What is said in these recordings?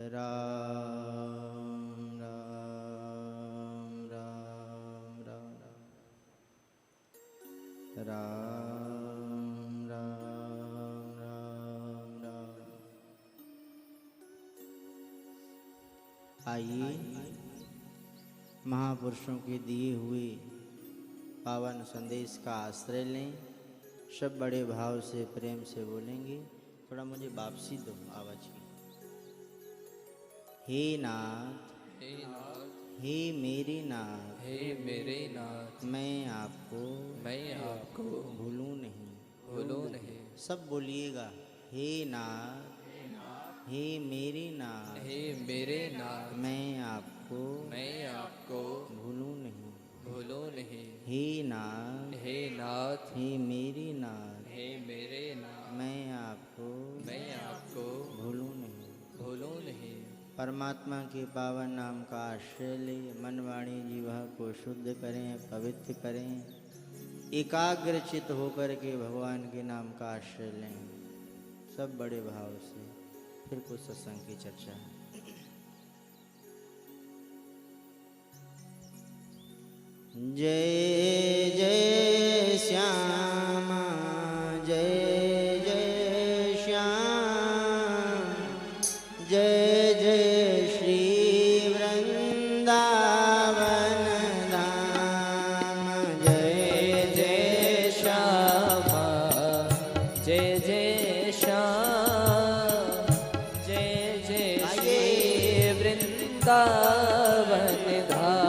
राम राम राम राम राम राम राम राम। आइए महापुरुषों के दिए हुए पावन संदेश का आश्रय लें। सब बड़े भाव से प्रेम से बोलेंगे। थोड़ा मुझे वापसी दो आवाज की। हे नाथ, हे नाथ, हे मेरे नाथ, हे मेरे नाथ, मैं आपको भूलूं नहीं। सब बोलिएगा। हे नाथ, हे मेरे नाथ, हे मेरे नाथ, मैं आपको भूलूं नहीं। हे नाथ, हे नाथ, हे मेरे नाथ, हे मेरे नाथ, मैं आपको भूलूं नहीं। परमात्मा के पावन नाम का आश्रय ले मन वाणी जीवा को शुद्ध करें, पवित्र करें। एकाग्रचित होकर के भगवान के नाम का आश्रय लें। सब बड़े भाव से फिर कुछ सत्संग की चर्चा है। जय जय श्याम, जय जय श्याम, जय जय श्री वृंदावन धाम। जय जय श्याम, जय जय श्याम, जय जय श्री वृंदावन धाम।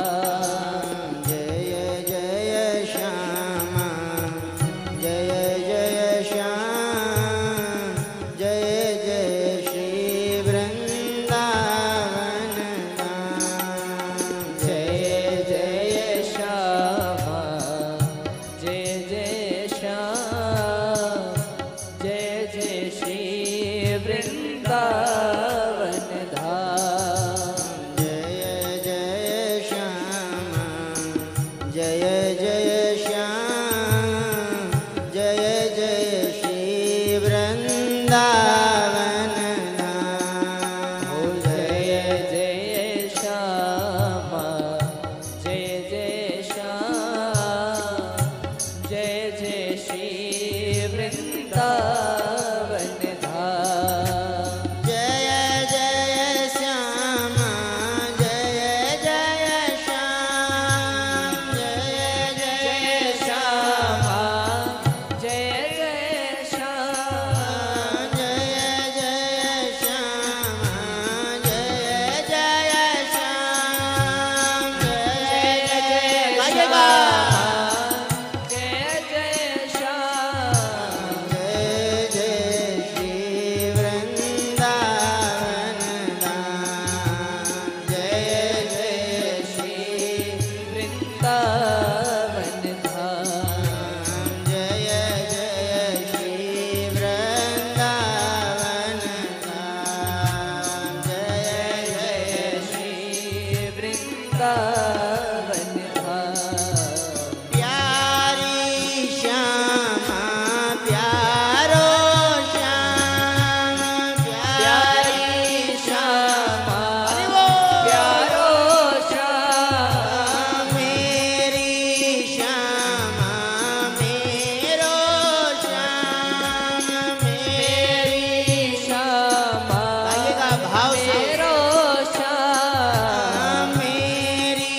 मेरी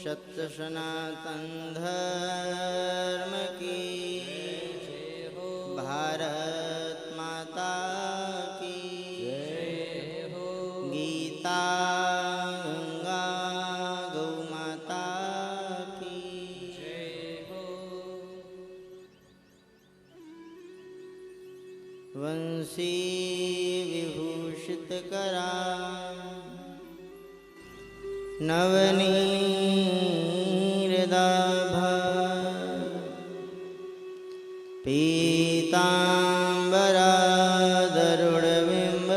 सत्य सनातन धर्म की, भारत माता की जय हो। गीता गंगा गौ माता की जय हो। वंशी विभूषित करा नवनीरदाभा पीताम्बरादरुणबिम्ब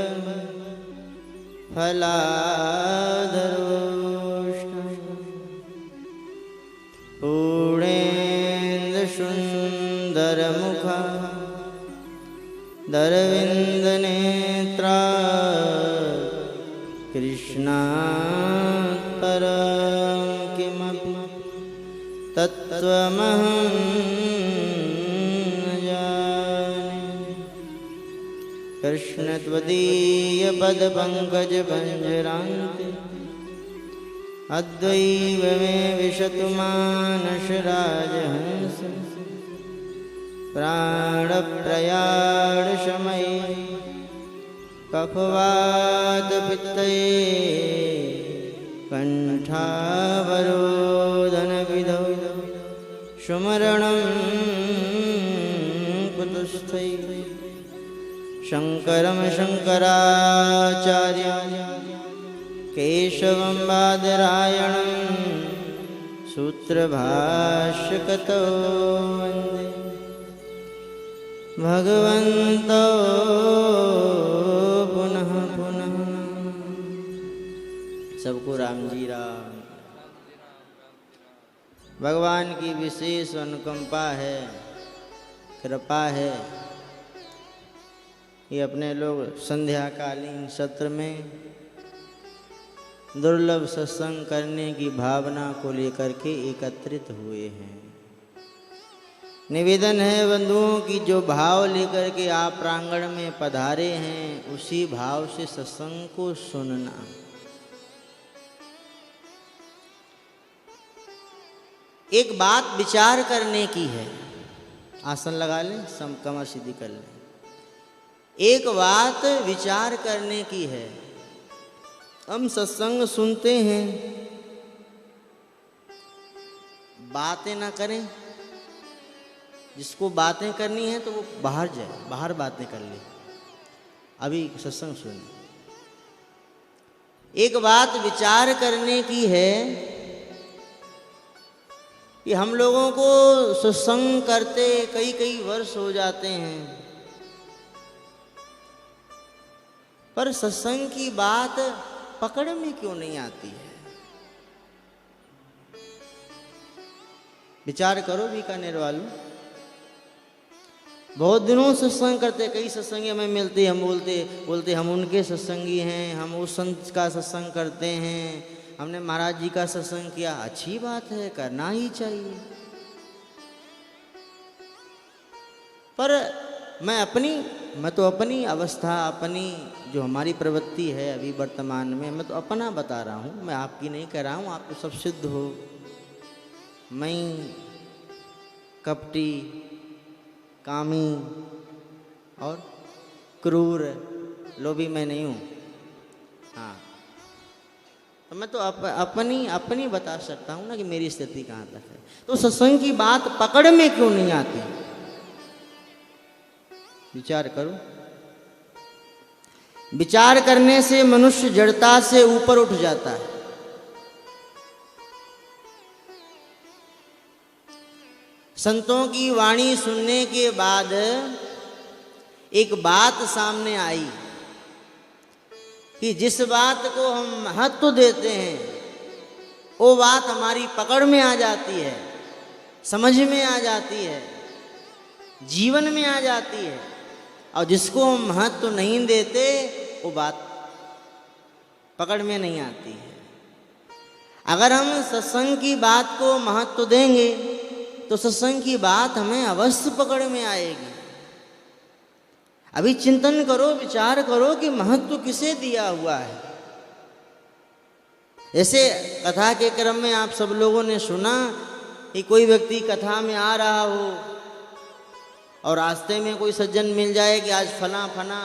फलाधरोष्ण पूर्णेन्दुसुन्दरमुखा दरविन्दनेत्रा कृष्णात्परं किमपि तत्त्वमहं न जाने। कृष्ण त्वदीयपदपङ्कजपञ्जरान्ते अद्वैव मे विशतु मानसराजहंस। प्राणप्रयाणशमये कफवातपित्तये कण्ठावरोधनविधौ सुमरणं कुतस्थै। शङ्करं शङ्कराचार्यं केशवं बादरायणं सूत्रभाष्यकृतौ वन्दे भगवन्तो पुनः पुनः। सबको राम जी राम। भगवान की विशेष अनुकंपा है, कृपा है। ये अपने लोग संध्याकालीन सत्र में दुर्लभ सत्संग करने की भावना को लेकर के एकत्रित हुए हैं। निवेदन है बंधुओं की जो भाव लेकर के आप प्रांगण में पधारे हैं उसी भाव से सत्संग को सुनना। एक बात विचार करने की है। आसन लगा लें, कमर सीधी कर लें। एक बात विचार करने की है। हम सत्संग सुनते हैं, बातें ना करें। जिसको बातें करनी है तो वो बाहर जाए, बाहर बातें कर ले। अभी सत्संग सुने। एक बात विचार करने की है कि हम लोगों को सत्संग करते कई कई वर्ष हो जाते हैं, पर सत्संग की बात पकड़ में क्यों नहीं आती है? विचार करो बीकानेर वालों। बहुत दिनों सत्संग करते, कई सत्संगी हमें मिलते, हम बोलते हम उनके सत्संगी हैं, हम उस संत का सत्संग करते हैं, हमने महाराज जी का सत्संग किया। अच्छी बात है, करना ही चाहिए। पर मैं तो अपनी अवस्था, अपनी जो हमारी प्रवृत्ति है अभी वर्तमान में, मैं तो अपना बता रहा हूँ, मैं आपकी नहीं कह रहा हूँ। आप तो सब सिद्ध हो। मैं कपटी, कामी और क्रूर, लोभी मैं नहीं हूँ। हाँ, तो मैं तो अपनी बता सकता हूँ ना कि मेरी स्थिति कहाँ तक है। तो सत्संग की बात पकड़ में क्यों नहीं आती? विचार करो। विचार करने से मनुष्य जड़ता से ऊपर उठ जाता है। संतों की वाणी सुनने के बाद एक बात सामने आई कि जिस बात को हम महत्व देते हैं वो बात हमारी पकड़ में आ जाती है, समझ में आ जाती है, जीवन में आ जाती है। और जिसको हम महत्व नहीं देते वो बात पकड़ में नहीं आती है। अगर हम सत्संग की बात को महत्व देंगे तो सत्संग की बात हमें अवश्य पकड़ में आएगी। अभी चिंतन करो, विचार करो कि महत्व किसे दिया हुआ है। ऐसे कथा के क्रम में आप सब लोगों ने सुना कि कोई व्यक्ति कथा में आ रहा हो और रास्ते में कोई सज्जन मिल जाए कि आज फला फला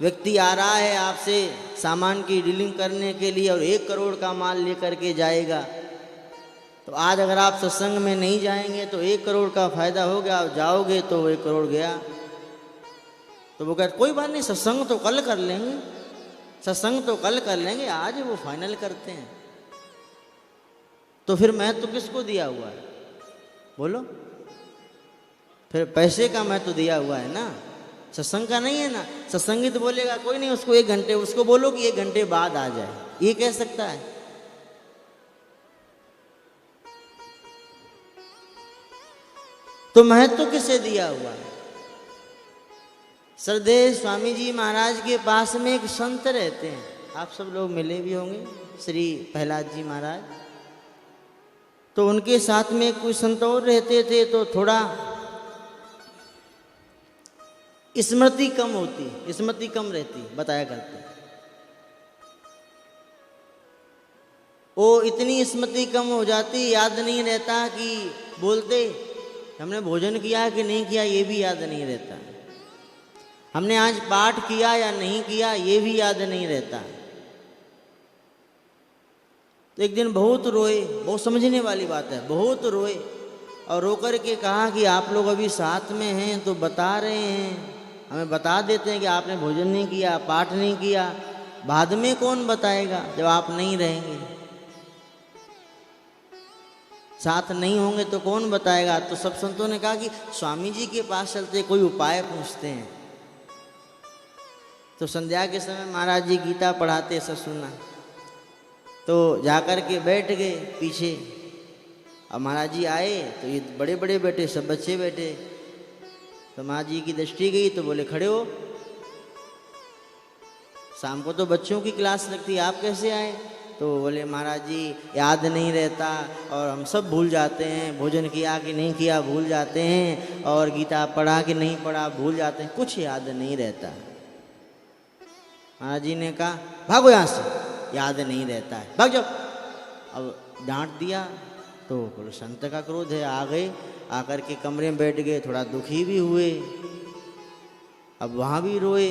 व्यक्ति आ रहा है आपसे सामान की डीलिंग करने के लिए और 1 करोड़ का माल लेकर के जाएगा, तो आज अगर आप सत्संग में नहीं जाएंगे तो 1 करोड़ का फायदा हो गया, आप जाओगे तो 1 करोड़ गया। तो वो कहते कोई बात नहीं, सत्संग तो कल कर लेंगे, सत्संग तो कल कर लेंगे, आज वो फाइनल करते हैं। तो फिर महत्व तो किसको दिया हुआ है बोलो? फिर पैसे का महत्व तो दिया हुआ है ना, सत्संग का नहीं है ना। सत्संगी तो बोलेगा कोई नहीं, उसको 1 घंटे, उसको बोलो कि 1 घंटे बाद आ जाए, ये कह सकता है? तो महत्व तो किसे दिया हुआ है? श्रद्धेय स्वामी जी महाराज के पास में एक संत रहते हैं, आप सब लोग मिले भी होंगे, श्री प्रहलाद जी महाराज। तो उनके साथ में कोई संत और रहते थे, तो थोड़ा स्मृति कम होती, स्मृति कम रहती, बताया करते। वो इतनी स्मृति कम हो जाती, याद नहीं रहता कि बोलते हमने भोजन किया कि नहीं किया, ये भी याद नहीं रहता। हमने आज पाठ किया या नहीं किया, ये भी याद नहीं रहता। तो एक दिन बहुत रोए, बहुत समझने वाली बात है, बहुत रोए और रो कर के कहा कि आप लोग अभी साथ में हैं तो बता रहे हैं, हमें बता देते हैं कि आपने भोजन नहीं किया, पाठ नहीं किया, बाद में कौन बताएगा जब आप नहीं रहेंगे, साथ नहीं होंगे तो कौन बताएगा। तो सब संतों ने कहा कि स्वामी जी के पास चलते, कोई उपाय पूछते हैं। तो संध्या के समय महाराज जी गीता पढ़ाते, सब सुना, तो जाकर के बैठ गए पीछे। अब महाराज जी आए तो ये बड़े बड़े बैठे, सब बच्चे बैठे। तो महाराज जी की दृष्टि गई तो बोले खड़े हो, शाम को तो बच्चों की क्लास लगती है, आप कैसे आए? तो बोले महाराज जी याद नहीं रहता और हम सब भूल जाते हैं, भोजन किया कि नहीं किया भूल जाते हैं, और गीता पढ़ा कि नहीं पढ़ा भूल जाते हैं, कुछ याद नहीं रहता। महाराज जी ने कहा भागो यहाँ से, याद नहीं रहता है, भाग जाओ। अब डांट दिया तो बोले संत का क्रोध है, आ गए, आकर के कमरे में बैठ गए, थोड़ा दुखी भी हुए। अब वहाँ भी रोए,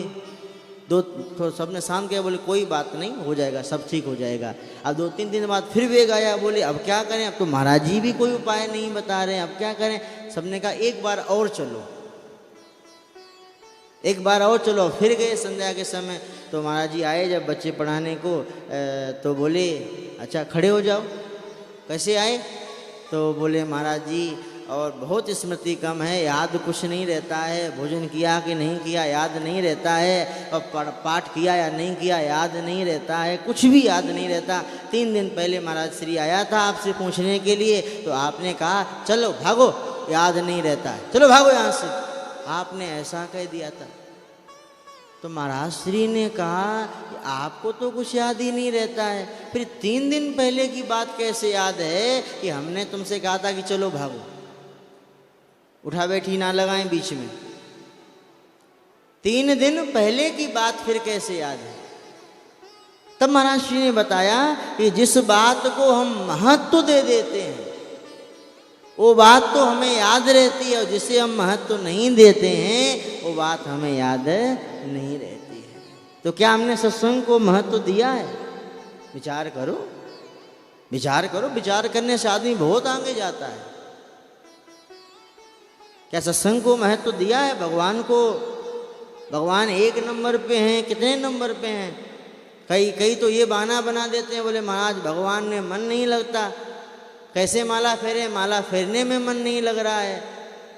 तो सबने शाम किया, बोले कोई बात नहीं, हो जाएगा, सब ठीक हो जाएगा। अब 2-3 दिन बाद फिर वे गाया, बोले अब क्या करें, अब तो महाराज जी भी कोई उपाय नहीं बता रहे हैं, अब क्या करें। सबने कहा एक बार और चलो, एक बार और चलो। फिर गए संध्या के समय, तो महाराज जी आए जब बच्चे पढ़ाने को, तो बोले अच्छा खड़े हो जाओ। कैसे आए? तो बोले महाराज जी और बहुत स्मृति कम है, याद कुछ नहीं रहता है, भोजन किया कि नहीं किया याद नहीं रहता है, और पाठ किया या नहीं किया याद नहीं रहता है, कुछ भी याद नहीं रहता। 3 दिन पहले महाराज श्री आया था आपसे पूछने के लिए, तो आपने कहा चलो भागो, याद नहीं रहता है, चलो भागो यहाँ से, आपने ऐसा कह दिया था। तो महाराज श्री ने कहा आपको तो कुछ याद ही नहीं रहता है, फिर 3 दिन पहले की बात कैसे याद है कि हमने तुमसे कहा था कि चलो भागो, उठा बैठी ना लगाएं बीच में। 3 दिन पहले की बात फिर कैसे याद है? तब महाराज श्री ने बताया कि जिस बात को हम महत्व दे देते हैं वो बात तो हमें याद रहती है, और जिसे हम महत्व नहीं देते हैं वो बात हमें याद नहीं रहती है। तो क्या हमने सत्संग को महत्व दिया है? विचार करो, विचार करो। विचार करने से आदमी बहुत आगे जाता है। क्या सत्संग को महत्व दिया है? भगवान को, भगवान 1 नंबर पे हैं, कितने नंबर पे हैं? कई तो ये बहाना बना देते हैं, बोले महाराज भगवान में मन नहीं लगता, कैसे माला फेरे, माला फेरने में मन नहीं लग रहा है।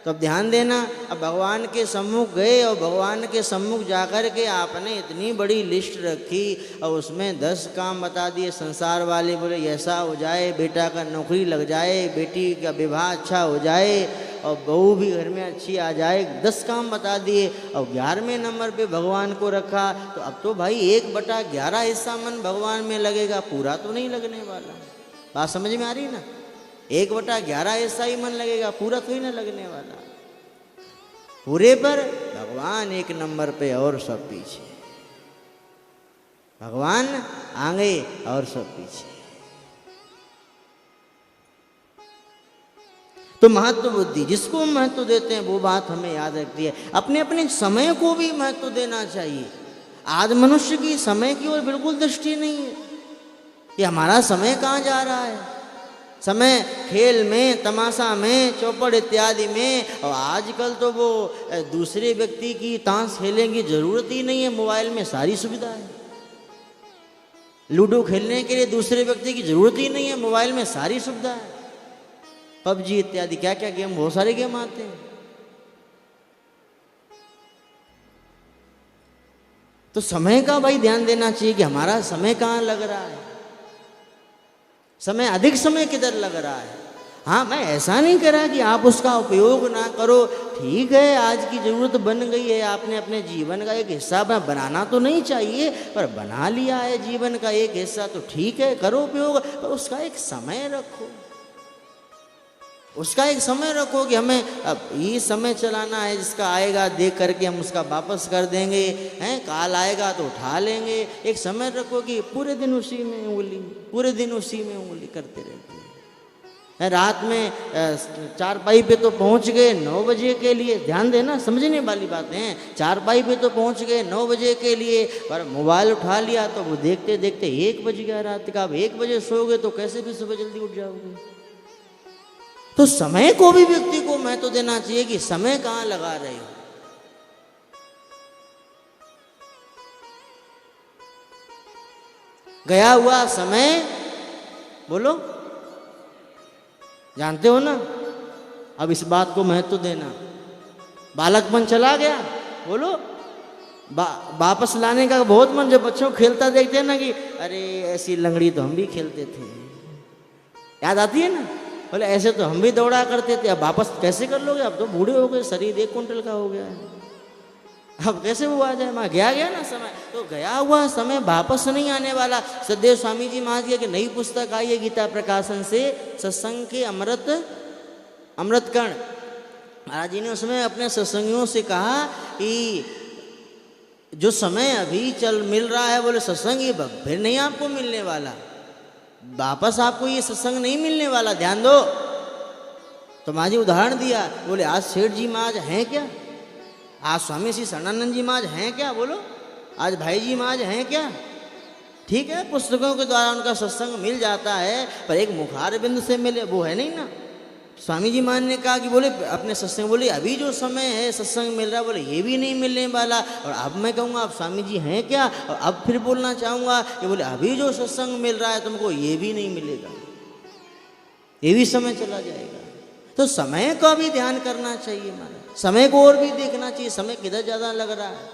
तो अब ध्यान देना, अब भगवान के सम्मुख गए और भगवान के सम्मुख जाकर के आपने इतनी बड़ी लिस्ट रखी और उसमें 10 काम बता दिए संसार वाले, बोले ऐसा हो जाए, बेटा का नौकरी लग जाए, बेटी का विवाह अच्छा हो जाए और बहू भी घर में अच्छी आ जाए, 10 काम बता दिए और 11वें नंबर पे भगवान को रखा। तो अब तो भाई 1/11 हिस्सा मन भगवान में लगेगा, पूरा तो नहीं लगने वाला। बात समझ में आ रही ना? 1/11 हिस्सा ही मन लगेगा, पूरा तो ही ना लगने वाला। पूरे पर भगवान 1 नंबर पे और सब पीछे, भगवान आगे और सब पीछे। तो महत्व बुद्धि, जिसको महत्व देते हैं वो बात हमें याद रखती है। अपने अपने समय को भी महत्व देना चाहिए। आज मनुष्य की समय की ओर बिल्कुल दृष्टि नहीं है कि हमारा समय कहाँ जा रहा है। समय खेल में, तमाशा में, चौपड़ इत्यादि में। और आजकल तो वो दूसरे व्यक्ति की ताश खेलने की जरूरत ही नहीं है, मोबाइल में सारी सुविधा है। लूडो खेलने के लिए दूसरे व्यक्ति की जरूरत ही नहीं है, मोबाइल में सारी सुविधा है। पबजी इत्यादि क्या क्या गेम, बहुत सारे गेम आते हैं। तो समय का भाई ध्यान देना चाहिए कि हमारा समय कहाँ लग रहा है, समय अधिक समय किधर लग रहा है। हाँ, मैं ऐसा नहीं कह रहा कि आप उसका उपयोग ना करो, ठीक है, आज की जरूरत बन गई है, आपने अपने जीवन का एक हिस्सा बनाना तो नहीं चाहिए, पर बना लिया है जीवन का एक हिस्सा, तो ठीक है, करो उपयोग, पर उसका एक समय रखो। उसका एक समय रखो कि हमें अब ये समय चलाना है, जिसका आएगा देख करके हम उसका वापस कर देंगे, हैं, काल आएगा तो उठा लेंगे। एक समय रखो कि पूरे दिन उसी में उंगली, पूरे दिन उसी में उंगली करते रहते हैं। रात में चारपाई पे तो पहुंच गए 9 बजे के लिए, ध्यान देना, समझने वाली बातें हैं। चारपाई पे तो पहुंच गए 9 बजे के लिए, पर मोबाइल उठा लिया तो वो देखते देखते 1 बज गया रात का। अब 1 बजे सोओगे तो कैसे भी सुबह जल्दी उठ जाओगे। तो समय को भी व्यक्ति को महत्व देना चाहिए कि समय कहाँ लगा रहे हो। गया हुआ समय, बोलो, जानते हो ना। अब इस बात को महत्व देना। बालकपन चला गया, बोलो, वापस लाने का बहुत मन। जब बच्चों को खेलता देखते हैं ना कि अरे ऐसी लंगड़ी तो हम भी खेलते थे, याद आती है ना। बोले ऐसे तो हम भी दौड़ा करते थे, अब वापस कैसे कर लोगे, अब तो बूढ़े हो गए, शरीर 1 क्विंटल का हो गया है, अब कैसे वो आ जाए। गया ना समय। तो गया हुआ समय वापस नहीं आने वाला। सदैव स्वामी जी महाराज की नई पुस्तक आई है गीता प्रकाशन से, सत्संग के अमृत कर्ण। महाराज जी ने उसमें अपने सत्संगियों से कहा कि जो समय अभी मिल रहा है, बोले सत्संग ये फिर नहीं आपको मिलने वाला, वापस आपको ये सत्संग नहीं मिलने वाला, ध्यान दो। तो महाराज जी उदाहरण दिया, बोले आज सेठ जी महाराज हैं क्या, आज स्वामी श्री शरणानंद जी महाराज हैं क्या, बोलो, आज भाई जी महाराज हैं क्या। ठीक है, पुस्तकों के द्वारा उनका सत्संग मिल जाता है, पर एक मुखार बिंद से मिले वो है नहीं ना। स्वामी जी महाराज ने कहा कि बोले अपने सत्संग, बोले अभी जो समय है सत्संग मिल रहा है, बोले ये भी नहीं मिलने वाला। और अब मैं कहूँगा आप स्वामी जी हैं क्या, और अब फिर बोलना चाहूँगा कि बोले अभी जो सत्संग मिल रहा है तुमको ये भी नहीं मिलेगा, ये भी समय चला जाएगा। तो समय का भी ध्यान करना चाहिए महाराज, समय को और भी देखना चाहिए, समय किधर ज़्यादा लग रहा है।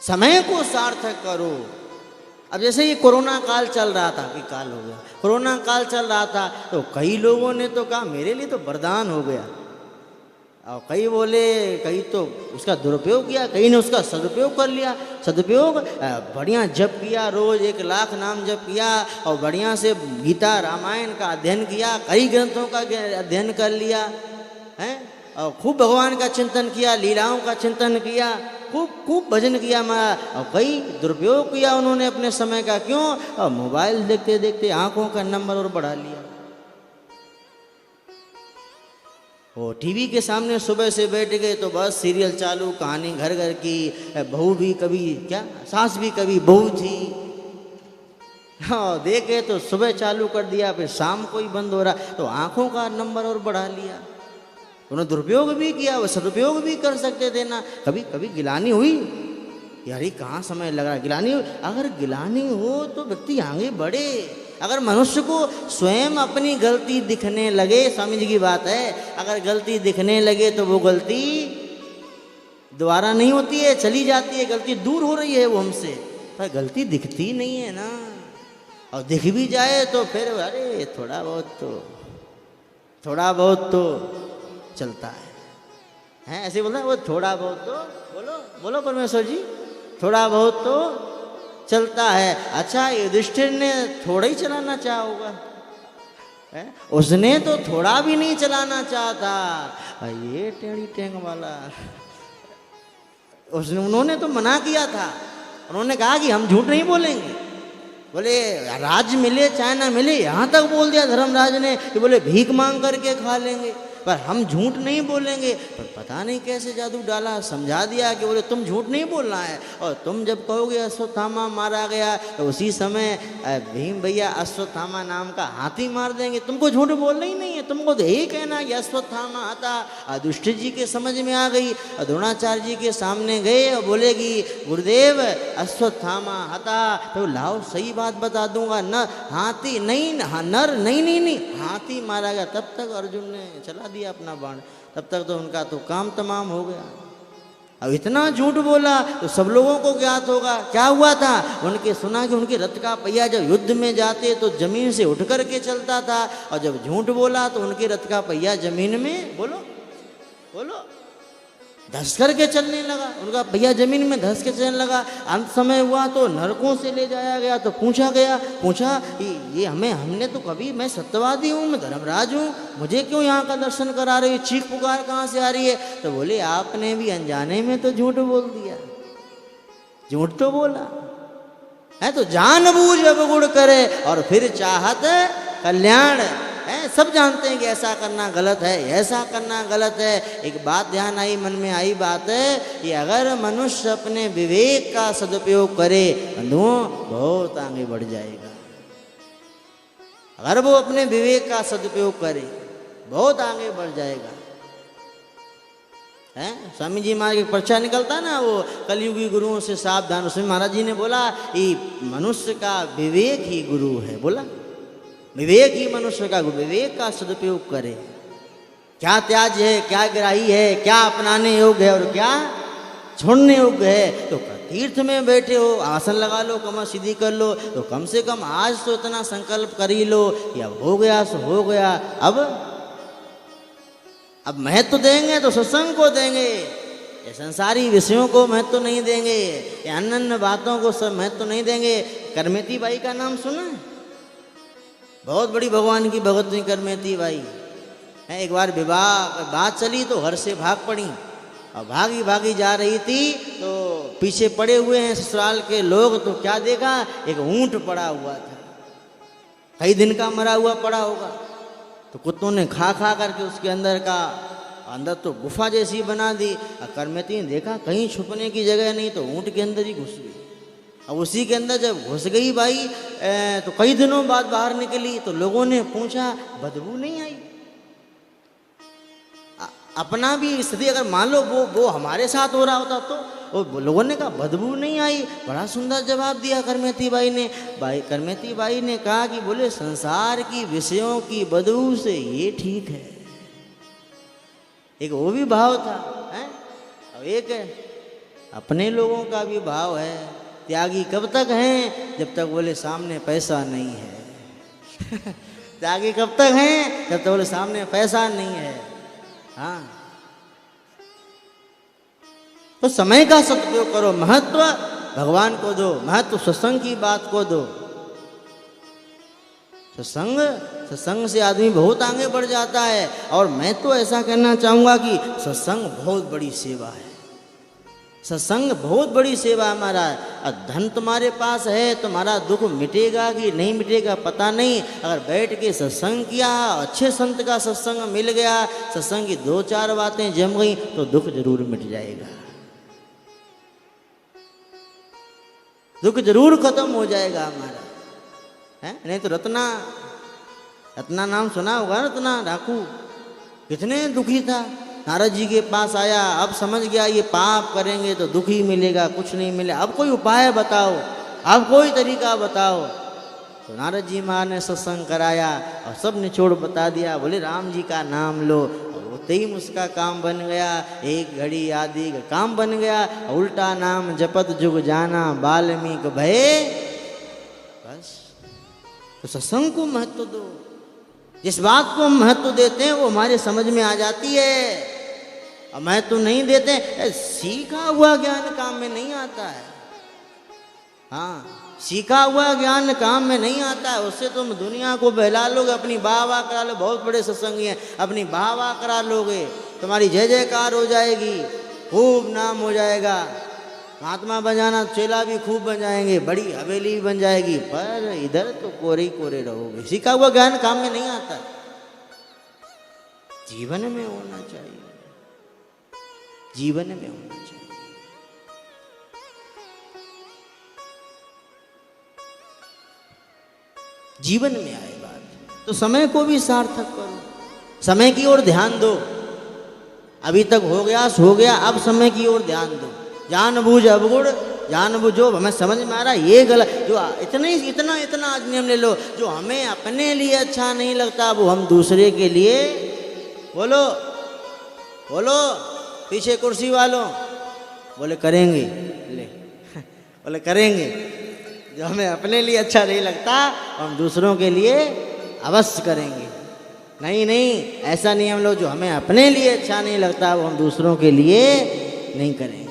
समय को सार्थक करो। अब जैसे ये कोरोना काल चल रहा था, कि काल हो गया, कोरोना काल चल रहा था, तो कई लोगों ने तो कहा मेरे लिए तो वरदान हो गया, और कई बोले, कई तो उसका दुरुपयोग किया, कई ने उसका सदुपयोग कर लिया। सदुपयोग बढ़िया जप किया, रोज 1 लाख नाम जप किया, और बढ़िया से गीता रामायण का अध्ययन किया, कई ग्रंथों का अध्ययन कर लिया है, और खूब भगवान का चिंतन किया, लीलाओं का चिंतन किया, खूब भजन किया। और कई दुरुपयोग किया उन्होंने अपने समय का, क्यों, और मोबाइल देखते देखते आंखों का नंबर और बढ़ा लिया। वो टीवी के सामने सुबह से बैठ गए तो बस सीरियल चालू, कहानी घर घर की, बहू भी कभी क्या, सास भी कभी बहू थी, हाँ, देखे तो सुबह चालू कर दिया, फिर शाम को ही बंद हो रहा, तो आंखों का नंबर और बढ़ा लिया। उन्होंने दुरुपयोग भी किया, वो सदुपयोग भी कर सकते थे ना। कभी कभी गिलानी हुई, यार ये कहाँ समय लग रहा है, गिलानी। अगर गिलानी हो तो व्यक्ति आगे बढ़े। अगर मनुष्य को स्वयं अपनी गलती दिखने लगे, स्वामी जी की बात है, अगर गलती दिखने लगे तो वो गलती दोबारा नहीं होती है, चली जाती है, गलती दूर हो रही है वो हमसे, पर गलती दिखती नहीं है ना। और दिख भी जाए तो फिर अरे थोड़ा बहुत तो चलता है, ऐसे बोलते हैं वो, थोड़ा बहुत तो, बोलो परमेश्वर जी, थोड़ा बहुत तो चलता है। अच्छा, युधिष्ठिर ने थोड़ा ही चलाना चाहा होगा, उसने तो थोड़ा भी नहीं चलाना चाहता, ये टेढ़ी टेंग वाला, उन्होंने तो मना किया था, उन्होंने कहा कि हम झूठ नहीं बोलेंगे, बोले राज मिले चाहे ना मिले, यहाँ तक बोल दिया धर्मराज ने कि बोले भीख मांग करके खा लेंगे, पर हम झूठ नहीं बोलेंगे। पर पता नहीं कैसे जादू डाला, समझा दिया कि बोले तुम झूठ नहीं बोलना है, और तुम जब कहोगे अश्वत्थामा मारा गया तो उसी समय भीम भैया अश्वत्थामा नाम का हाथी मार देंगे। तुमको झूठ बोलना ही नहीं है, तुमको तो यही कहना कि अश्वत्थामा आता। युधिष्ठिर जी के समझ में आ गई, द्रोणाचार्य जी के सामने गए और बोले कि गुरुदेव अश्वत्थामा हता। तो लाओ सही बात बता दूंगा, न हाथी नहीं, नर नहीं, हाथी मारा गया। तब तक अर्जुन ने चला दिया अपना बाण, तब तक तो उनका तो काम तमाम हो गया। अब इतना झूठ बोला तो सब लोगों को ज्ञात होगा क्या हुआ था। उनके सुना कि उनके रथ का पहिया जब युद्ध में जाते तो जमीन से उठ करके चलता था, और जब झूठ बोला तो उनके रथ का पहिया जमीन में बोलो धस करके चलने लगा, उनका पहिया जमीन में धस के चलने लगा। अंत समय हुआ तो नरकों से ले जाया गया। तो पूछा ये हमने तो कभी, मैं सत्यवादी हूँ, मैं धर्मराज हूँ, मुझे क्यों यहाँ का दर्शन करा रही है, चीख पुकार कहाँ से आ रही है। तो बोले आपने भी अनजाने में तो झूठ बोल दिया, झूठ तो बोला है, तो जानबूझ अवगुण करे और फिर चाहत कल्याण है। सब जानते हैं कि ऐसा करना गलत है, ऐसा करना गलत है। एक बात ध्यान आई, मन में आई बात है कि अगर मनुष्य अपने विवेक का सदुपयोग करे बंधुओं बहुत आगे बढ़ जाएगा। अगर वो अपने विवेक का सदुपयोग करे बहुत आगे बढ़ जाएगा। स्वामी जी महाराज की पर्चा निकलता ना, वो कलयुगी गुरुओं से सावधान। उसमें महाराज जी ने बोला कि मनुष्य का विवेक ही गुरु है। बोला विवेक ही मनुष्य का, विवेक का सदुपयोग करे। क्या त्याज्य है, क्या ग्राही है, क्या अपनाने योग्य है और क्या छोड़ने योग्य है। तो तीर्थ में बैठे हो, आसन लगा लो, कमर सीधी कर लो, तो कम से कम आज तो इतना संकल्प कर ही लो कि अब हो गया सो हो गया। अब महत्व देंगे तो सत्संग को देंगे, ये संसारी विषयों को महत्व नहीं देंगे, ये अन्य बातों को सब महत्व नहीं देंगे। करमेती बाई का नाम सुना है? बहुत बड़ी भगवान की भगत हुई करमेती बाई है। एक बार विवाह बात चली तो घर से भाग पड़ी, और भागी जा रही थी तो पीछे पड़े हुए हैं ससुराल के लोग। तो क्या देखा, एक ऊंट पड़ा हुआ था, कई दिन का मरा हुआ पड़ा होगा। तो कुत्तों ने खा करके उसके अंदर तो गुफा जैसी बना दी। और करमेती ने देखा कहीं छुपने की जगह नहीं, तो ऊंट के अंदर ही घुस गई। अब उसी के अंदर जब घुस गई बाई तो कई दिनों बाद बाहर निकली तो लोगों ने पूछा बदबू नहीं आई। अपना भी स्थिति अगर मान लो वो हमारे साथ हो रहा होता तो वो लोगों ने कहा बदबू नहीं आई। बड़ा सुंदर जवाब दिया करमेती बाई ने। करमेती बाई ने कहा कि बोले संसार की विषयों की बदबू से ये ठीक है। एक वो भी भाव था है, और एक अपने लोगों का भी भाव है। त्यागी कब तक हैं, जब तक बोले सामने पैसा नहीं है। त्यागी कब तक हैं, जब तक बोले सामने पैसा नहीं है। हाँ, तो समय का सदुपयोग करो, महत्व भगवान को दो, महत्व सत्संग की बात को दो। सत्संग से आदमी बहुत आगे बढ़ जाता है। और मैं तो ऐसा कहना चाहूँगा कि सत्संग बहुत बड़ी सेवा है। सत्संग बहुत बड़ी सेवा हमारा। धन तुम्हारे पास है, तुम्हारा दुख मिटेगा कि नहीं मिटेगा पता नहीं। अगर बैठ के सत्संग किया, अच्छे संत का सत्संग मिल गया, सत्संग की 2-4 बातें जम गई तो दुख जरूर मिट जाएगा, दुख जरूर खत्म हो जाएगा हमारा है। नहीं तो रत्ना नाम सुना होगा, रत्ना डाकू कितने दुखी था, नारद जी के पास आया। अब समझ गया ये पाप करेंगे तो दुख ही मिलेगा, कुछ नहीं मिले, अब कोई उपाय बताओ, अब कोई तरीका बताओ। तो नारद जी महाराज ने सत्संग कराया और सब निचोड़ बता दिया। बोले राम जी का नाम लो, होते ही उसका काम बन गया। एक घड़ी आदि का काम बन गया। उल्टा नाम जपत जुग जाना वाल्मीकि भय। बस, तो सत्संग को महत्व दो। जिस बात को हम महत्व देते हैं वो हमारे समझ में आ जाती है, और महत्व नहीं देते, सीखा हुआ ज्ञान काम में नहीं आता है। हाँ, सीखा हुआ ज्ञान काम में नहीं आता है। उससे तुम दुनिया को बहला लोगे, अपनी वाह करा लो। बहुत बड़े सत्संगी हैं, अपनी वाह करा लोगे, तुम्हारी जय जयकार हो जाएगी, खूब नाम हो जाएगा महात्मा बन जाना, चेला भी खूब बन जाएंगे, बड़ी हवेली भी बन जाएगी, पर इधर तो कोरे ही कोरे रहोगे। सीखा हुआ ज्ञान काम में नहीं आता, जीवन में होना चाहिए, जीवन में होना चाहिए। जीवन में आए बात तो समय को भी सार्थक करो, समय की ओर ध्यान दो। अभी तक हो गया सो हो गया, अब समय की ओर ध्यान दो। जानबूझ अवगुण जानबूझ, जो हमें समझ में आ रहा है ये गलत, जो इतना इतना आज नियम ले लो, जो हमें अपने लिए अच्छा नहीं लगता वो हम दूसरे के लिए, बोलो बोलो पीछे कुर्सी वालों, बोले करेंगे, ले बोले करेंगे। जो हमें अपने लिए अच्छा नहीं लगता हम दूसरों के लिए अवश्य करेंगे। नहीं नहीं, ऐसा नियम लो, जो हमें अपने लिए अच्छा नहीं लगता वो हम दूसरों के लिए नहीं करेंगे।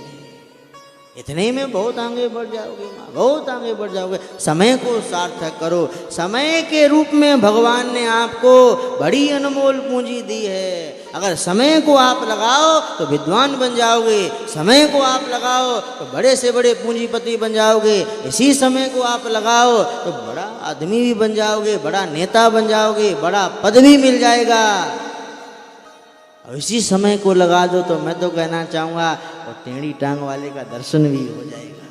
इतने में बहुत आगे बढ़ जाओगे माँ, बहुत आगे बढ़ जाओगे। समय को सार्थक करो। समय के रूप में भगवान ने आपको बड़ी अनमोल पूंजी दी है। अगर समय को आप लगाओ तो विद्वान बन जाओगे, समय को आप लगाओ तो बड़े से बड़े पूंजीपति बन जाओगे, इसी समय को आप लगाओ तो बड़ा आदमी भी बन जाओगे, बड़ा नेता बन जाओगे, बड़ा पद भी मिल जाएगा। और इसी समय को लगा दो तो मैं तो कहना चाहूँगा और टेढ़ी टांग वाले का दर्शन भी हो जाएगा।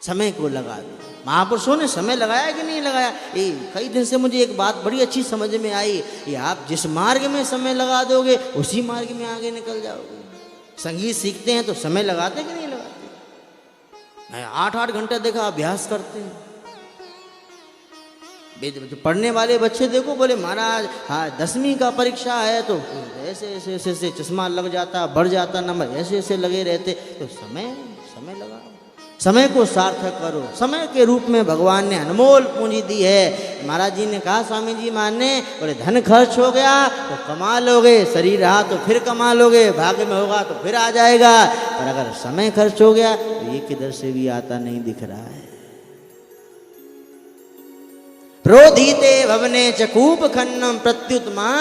समय को लगा दो। महापुरुषों ने समय लगाया कि नहीं लगाया? ये कई दिन से मुझे एक बात बड़ी अच्छी समझ में आई, ये आप जिस मार्ग में समय लगा दोगे उसी मार्ग में आगे निकल जाओगे। संगीत सीखते हैं तो समय लगाते कि नहीं लगाते? मैं 8-8 घंटे देखा अभ्यास करते हैं। पढ़ने वाले बच्चे देखो, बोले महाराज हाँ 10वीं का परीक्षा है तो ऐसे ऐसे ऐसे ऐसे चश्मा लग जाता, बढ़ जाता नंबर, ऐसे ऐसे लगे रहते। तो समय लगाओ, समय को सार्थक करो। समय के रूप में भगवान ने अनमोल पूंजी दी है। महाराज जी ने कहा, स्वामी जी मानने, बोले धन खर्च हो गया तो कमा लोगे, शरीर रहा तो फिर कमा लोगे, भाग्य में होगा तो फिर आ जाएगा, पर अगर समय खर्च हो गया तो ये किधर से भी आता नहीं दिख रहा है। प्रोधीते भवने चकूप खन्नम प्रत्युत माँ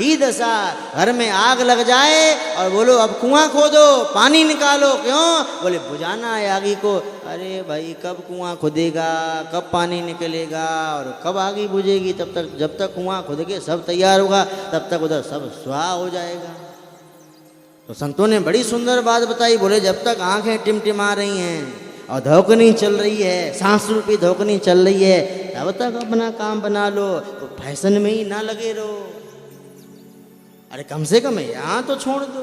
ही दशा। घर में आग लग जाए और बोलो अब कुआं खोदो, पानी निकालो, क्यों? बोले बुझाना है आगी को। अरे भाई कब कुआं खोदेगा, कब पानी निकलेगा और कब आगी बुझेगी? तब तक, जब तक कुआं खोद के सब तैयार होगा तब तक उधर सब स्वाहा हो जाएगा। तो संतों ने बड़ी सुंदर बात बताई। बोले जब तक आंखें टिमटिमा रही हैं और धौकनी चल रही है, सांस रूपी धौकनी चल रही है, तब तक अपना काम बना लो, तो फैशन में ही ना लगे रहो। अरे कम से कम यहाँ तो छोड़ दो।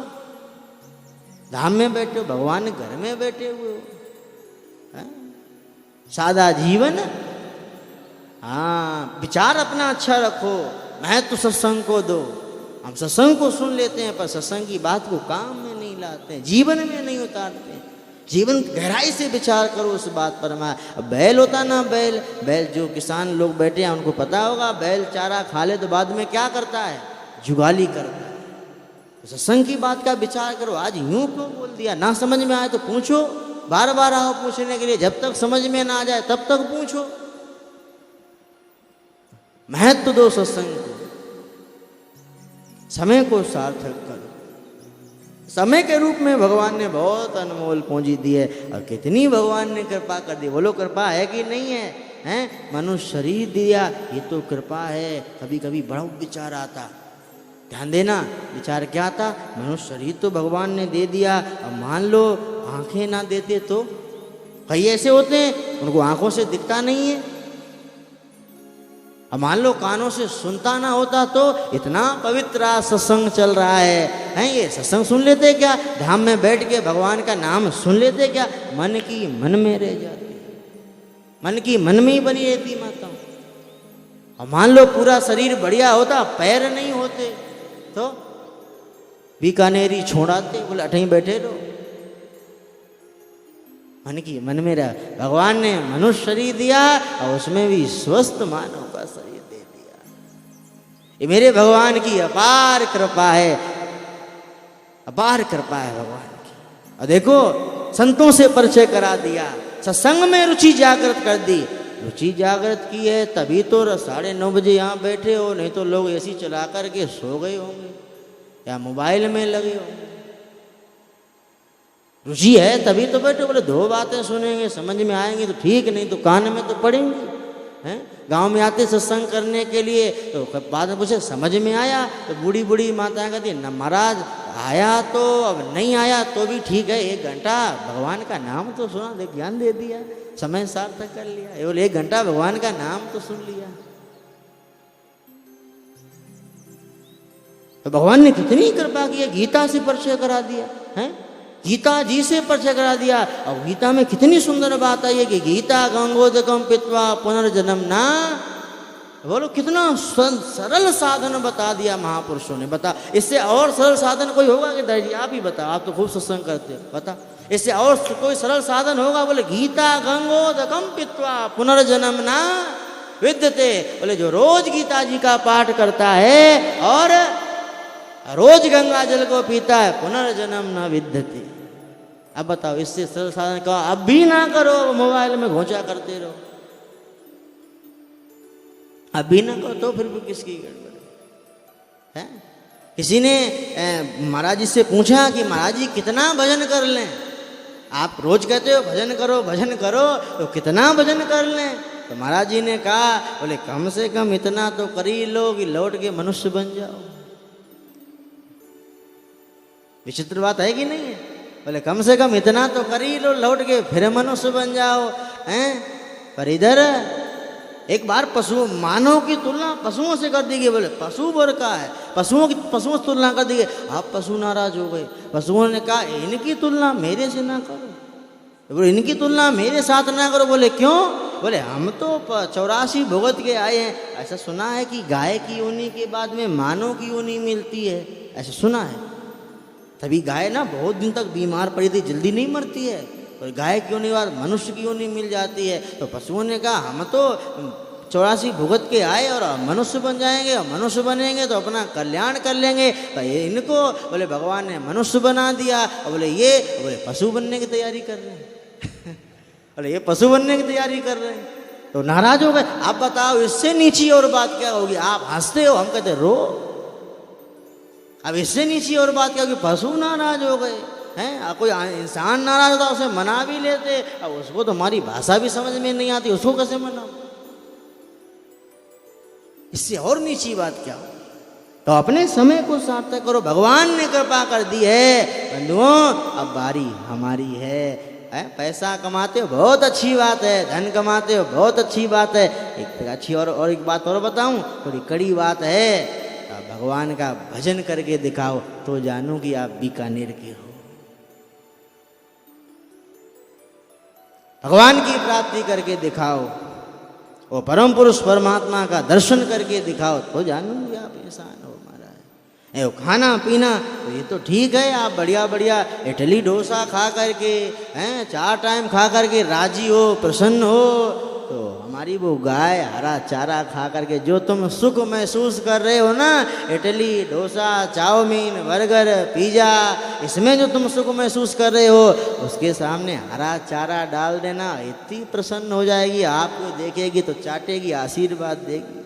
धाम में बैठे हो, भगवान घर में बैठे हुए हो, सादा जीवन। हाँ, विचार अपना अच्छा रखो, महत्व सत्संग को दो। हम सत्संग को सुन लेते हैं पर सत्संग की बात को काम में नहीं लाते हैं, जीवन में नहीं उतारते। जीवन गहराई से विचार करो उस बात पर। मैं बैल होता ना, बैल जो किसान लोग बैठे हैं उनको पता होगा, बैल चारा खा ले तो बाद में क्या करता है? जुगाली करता है। सत्संग की बात का विचार करो। आज यूं क्यों बोल दिया? ना समझ में आए तो पूछो, बार बार आओ पूछने के लिए। जब तक समझ में ना आ जाए तब तक पूछो। महत्व दो सत्संग को, समय को सार्थक करो। समय के रूप में भगवान ने बहुत अनमोल पूंजी दी है और कितनी भगवान ने कृपा कर दी। बोलो कृपा है कि नहीं है? हैं? मनुष्य शरीर दिया, ये तो कृपा है। कभी कभी बड़ा विचार आता, ध्यान देना, विचार क्या आता? मनुष्य शरीर तो भगवान ने दे दिया, अब मान लो आंखें ना देते तो? कई ऐसे होते हैं उनको आंखों से दिखता नहीं है। अब मान लो कानों से सुनता ना होता तो? इतना पवित्र सत्संग चल रहा है, ये सत्संग सुन लेते क्या? धाम में बैठ के भगवान का नाम सुन लेते क्या? मन की मन में रह जाती, मन की मन में ही बनी रहती माता। और मान लो पूरा शरीर बढ़िया होता, पैर नहीं होते तो बीकानेरी छोड़ाते, बोले अठई बैठे रहो। मन की मन में रह। भगवान ने मनुष्य शरीर दिया और उसमें भी स्वस्थ मानव का शरीर दे दिया। ये मेरे भगवान की अपार कृपा है, अपार कृपा है भगवान की। और देखो संतों से परिचय करा दिया, सत्संग में रुचि जागृत कर दी। रुचि जागृत की है तभी तो 9:30 बजे यहाँ बैठे हो, नहीं तो लोग एसी चला करके सो गए होंगे या मोबाइल में लगे होंगे। रुचि है तभी तो बैठो। बोले दो बातें सुनेंगे समझ में आएंगी तो ठीक, नहीं तो कान में तो पड़ेंगी। हैं गांव में आते सत्संग करने के लिए तो बाद में पूछे समझ में आया, तो बूढ़ी बूढ़ी माता कहती न महाराज आया तो, अब नहीं आया तो भी ठीक है, 1 घंटा भगवान का नाम तो सुना, देख ज्ञान दे दिया, समय सार्थक कर लिया। केवल 1 घंटा भगवान का नाम तो सुन लिया। तो भगवान ने कितनी कृपा की है, गीता से परिचय करा दिया है, गीता जी से परिचय करा दिया। और गीता में कितनी सुंदर बात आई है कि गीता गंगोदकम पित्वा पुनर्जन्म ना। बोलो कितना सरल साधन बता दिया महापुरुषों ने। बता इससे और सरल साधन कोई होगा कि दर्जी आप ही बताओ, आप तो खूब सत्संग करते हो, बता इससे और कोई सरल साधन होगा? बोले गीता गंगोदकम पित्वा पुनर्जन्म ना विद्यते। बोले जो रोज गीता जी का पाठ करता है और रोज गंगा जल को पीता है पुनर्जन्म न विद्यते। अब बताओ इससे सरल साधन का अब भी ना करो, मोबाइल में घोंचा करते रहो, अब भी ना करो तो फिर भी किसकी गड़बड़ है? किसी ने महाराज जी से पूछा कि महाराज जी कितना भजन कर लें? आप रोज कहते हो भजन करो भजन करो, तो कितना भजन कर लें? तो महाराज जी ने कहा बोले कम से कम इतना तो कर ही लो कि लौट के मनुष्य बन जाओ। विचित्र बात है कि नहीं है? बोले कम से कम इतना तो कर ही लो, लौट के फिर मनुष्य बन जाओ। हैं पर इधर एक बार पशु मानव की तुलना पशुओं से कर दी गई। बोले पशु वर्ग का है, पशुओं से तुलना कर दी गई। आप पशु नाराज हो गए। पशुओं ने कहा इनकी तुलना मेरे से ना करो, बोले इनकी तुलना मेरे साथ ना करो। बोले क्यों? बोले हम तो 84 भुगत के आए हैं। ऐसा सुना है कि गाय की योनि के बाद में मानव की योनि मिलती है, ऐसा सुना है। तभी गाय ना बहुत दिन तक बीमार पड़ी थी, जल्दी नहीं मरती है, और गाय की योनि बाद मनुष्य की योनि मिल जाती है। तो पशुओं ने कहा हम तो 84 भुगत के आए और मनुष्य बन जाएंगे, और मनुष्य बनेंगे तो अपना कल्याण कर लेंगे। तो इनको बोले भगवान ने मनुष्य बना दिया, और बोले ये बोले पशु बनने की तैयारी कर रहे हैं बोले ये पशु बनने की तैयारी कर रहे हैं। तो नाराज हो गए। आप बताओ इससे नीची और बात क्या होगी? आप हंसते हो, हम कहते रो। अब इससे नीची और बात क्या होगी? पशु नाराज हो गए हैं। कोई इंसान नाराज होता उसे मना भी लेते, अब उसको तो हमारी भाषा भी समझ में नहीं आती, उसको कैसे मनाओ? इससे और नीची बात क्या हो? तो अपने समय को सार्थक करो। भगवान ने कृपा कर दी है बंधुओं, अब बारी हमारी है। पैसा कमाते हो बहुत अच्छी बात है, धन कमाते हो बहुत अच्छी बात है। एक अच्छी और एक बात और बताऊं, थोड़ी कड़ी बात है। भगवान का भजन करके दिखाओ तो जानू कि आप बीकानेर के हो। भगवान की प्राप्ति करके दिखाओ, वो परम पुरुष परमात्मा का दर्शन करके दिखाओ तो जानूंगी आप इंसान हो। महाराज खाना पीना तो ये तो ठीक है, आप बढ़िया बढ़िया इडली डोसा खा करके 4 टाइम खा करके राजी हो, प्रसन्न हो। तो हमारी वो गाय हरा चारा खा करके जो तुम सुख महसूस कर रहे हो ना, idli dosa chowmein burger pizza, इसमें जो तुम सुख महसूस कर रहे हो उसके सामने हरा चारा डाल देना, इतनी प्रसन्न हो जाएगी, आपको देखेगी तो चाटेगी, आशीर्वाद देगी,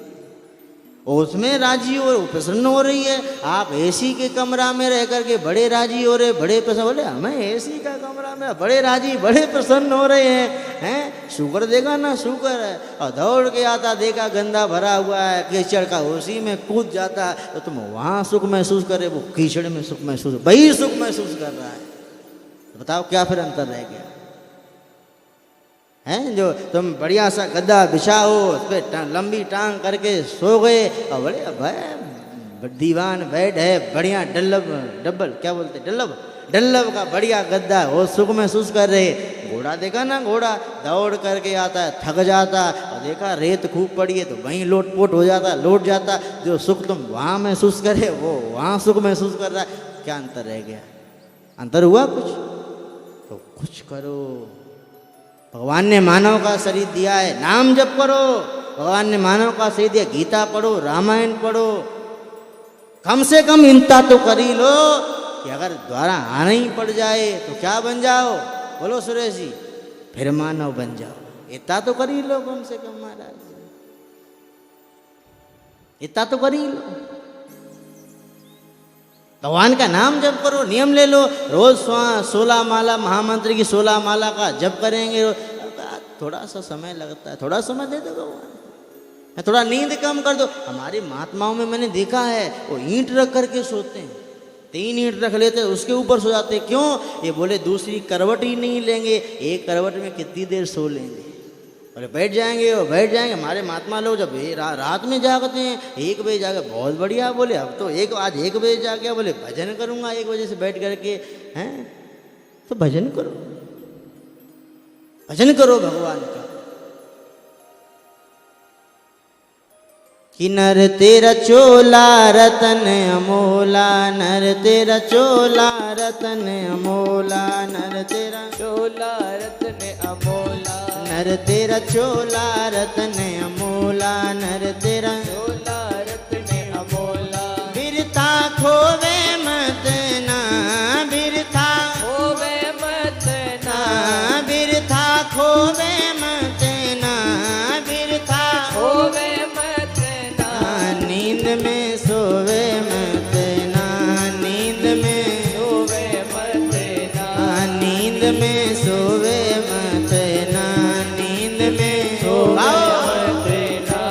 उसमें राजी हो, प्रसन्न हो रही है। आप एसी के कमरा में रह करके बड़े राजी हो रहे, बड़े प्रसन्न। बोले हमें एसी का कमरा में बड़े राजी बड़े प्रसन्न हो रहे हैं शुक्र देगा ना, शुक्र है। और दौड़ के आता देखा गंदा भरा हुआ है कीचड़ का, उसी में कूद जाता तो तुम वहाँ सुख महसूस कर रहे, वो कीचड़ में सुख महसूस, वही सुख महसूस कर रहा है। तो बताओ क्या फिर अंतर रह गया? हैं जो तुम बढ़िया सा गद्दा बिछाओ, उस पर लंबी टांग करके सो गए, और बड़े भाई दीवान बेड है बढ़िया, डब्बल क्या बोलते, डल्लब का बढ़िया गद्दा, वो सुख महसूस कर रहे। घोड़ा देखा ना, घोड़ा दौड़ करके आता है, थक जाता, और देखा रेत खूब पड़ी है तो वहीं लोटपोट हो जाता, लौट जाता। जो सुख तुम वहाँ महसूस करे वो वहाँ सुख महसूस कर रहा है। क्या अंतर रह गया? अंतर हुआ कुछ? तो कुछ करो। भगवान ने मानव का शरीर दिया है, नाम जप करो। भगवान ने मानव का शरीर दिया, गीता पढ़ो, रामायण पढ़ो, कम से कम इनता तो कर ही लो कि अगर द्वारा आना ही पड़ जाए तो क्या बन जाओ? बोलो सुरेश जी, फिर मानव बन जाओ। इतना तो कर ही लो कम से कम महाराज, इतना तो कर ही लो। भगवान का नाम जप करो, नियम ले लो, रोज 16 माला महामंत्र की 16 माला का जप करेंगे। थोड़ा सा समय लगता है, थोड़ा समय दे दो भगवान, थोड़ा नींद कम कर दो। हमारी महात्माओं में मैंने देखा है वो ईंट रख करके सोते हैं, 3 ईंट रख लेते हैं, उसके ऊपर सो जाते हैं। क्यों? ये बोले दूसरी करवट ही नहीं लेंगे, एक करवट में कितनी देर सो लेंगे, बोले बैठ जाएंगे वो बैठ जाएंगे। हमारे महात्मा लोग जब रात में जागते हैं 1 बजे जागे, बहुत बढ़िया, बोले अब तो आज 1 बजे जाग गया, बोले भजन करूँगा 1 बजे से बैठ करके। हैं तो भजन करो, भजन करो भगवान का। कि नर तेरा चोला रतन अमोला, नर तेरा चोला रतन अमोला, नर तेरा चोला रतन अमोला, नर तेरा चोला रतन अमोला, नर तेरा चोला रतन अमोला। बिरथा खोवे मत ना, बिरथा खोवे मत ना, बिरथा खोवे मत ना, बिरथा खोवे मत ना, नींद में सोवे मत ना, नींद में सोवे मत ना, नींद में सोवे मत ना, नींद में सोवे सोवे मत ना।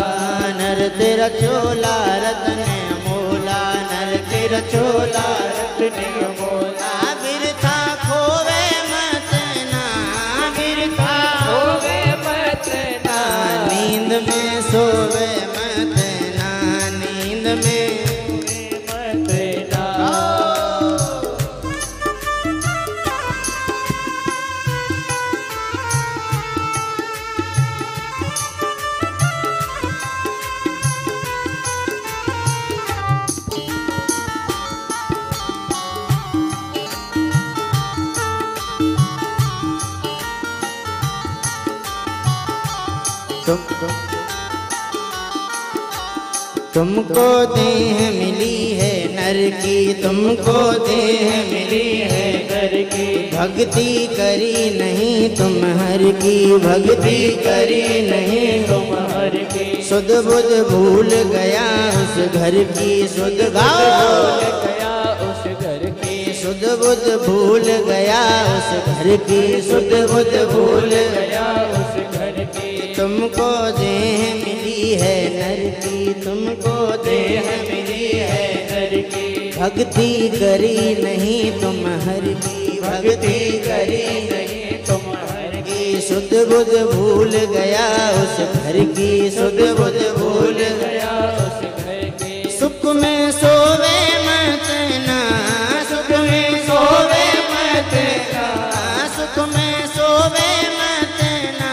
नर तेरा चोला रतन अमोला, नर तेरा चोला रतन अमोला, बिरथा खोवे मत ना, बिरथा खोवे मत ना, नींद में सोवे मत ना, नींद में मत ना। तुमको देह मिली है नर की, तुमको देह मिली है घर की भक्ति करी नहीं तुम हर की, भक्ति करी नहीं तुम हर की। सुध बुध भूल गया उस घर की, सुध भूल गया उस घर की, सुध बुध भूल गया उस घर की, सुध बुध भूल गया उस घर की। तुमको देह मिली है नर की, तुमको देह मिली है नर की भक्ति करी नहीं तुम हर की, भक्ति करी नहीं तुम हर की। सुध बुध भूल गया उस घर की, सुध बुध भूल गया उस घर की। सुख में सोवे मत ना, सुख में सोवे मत ना, सुख में सोवे मत ना,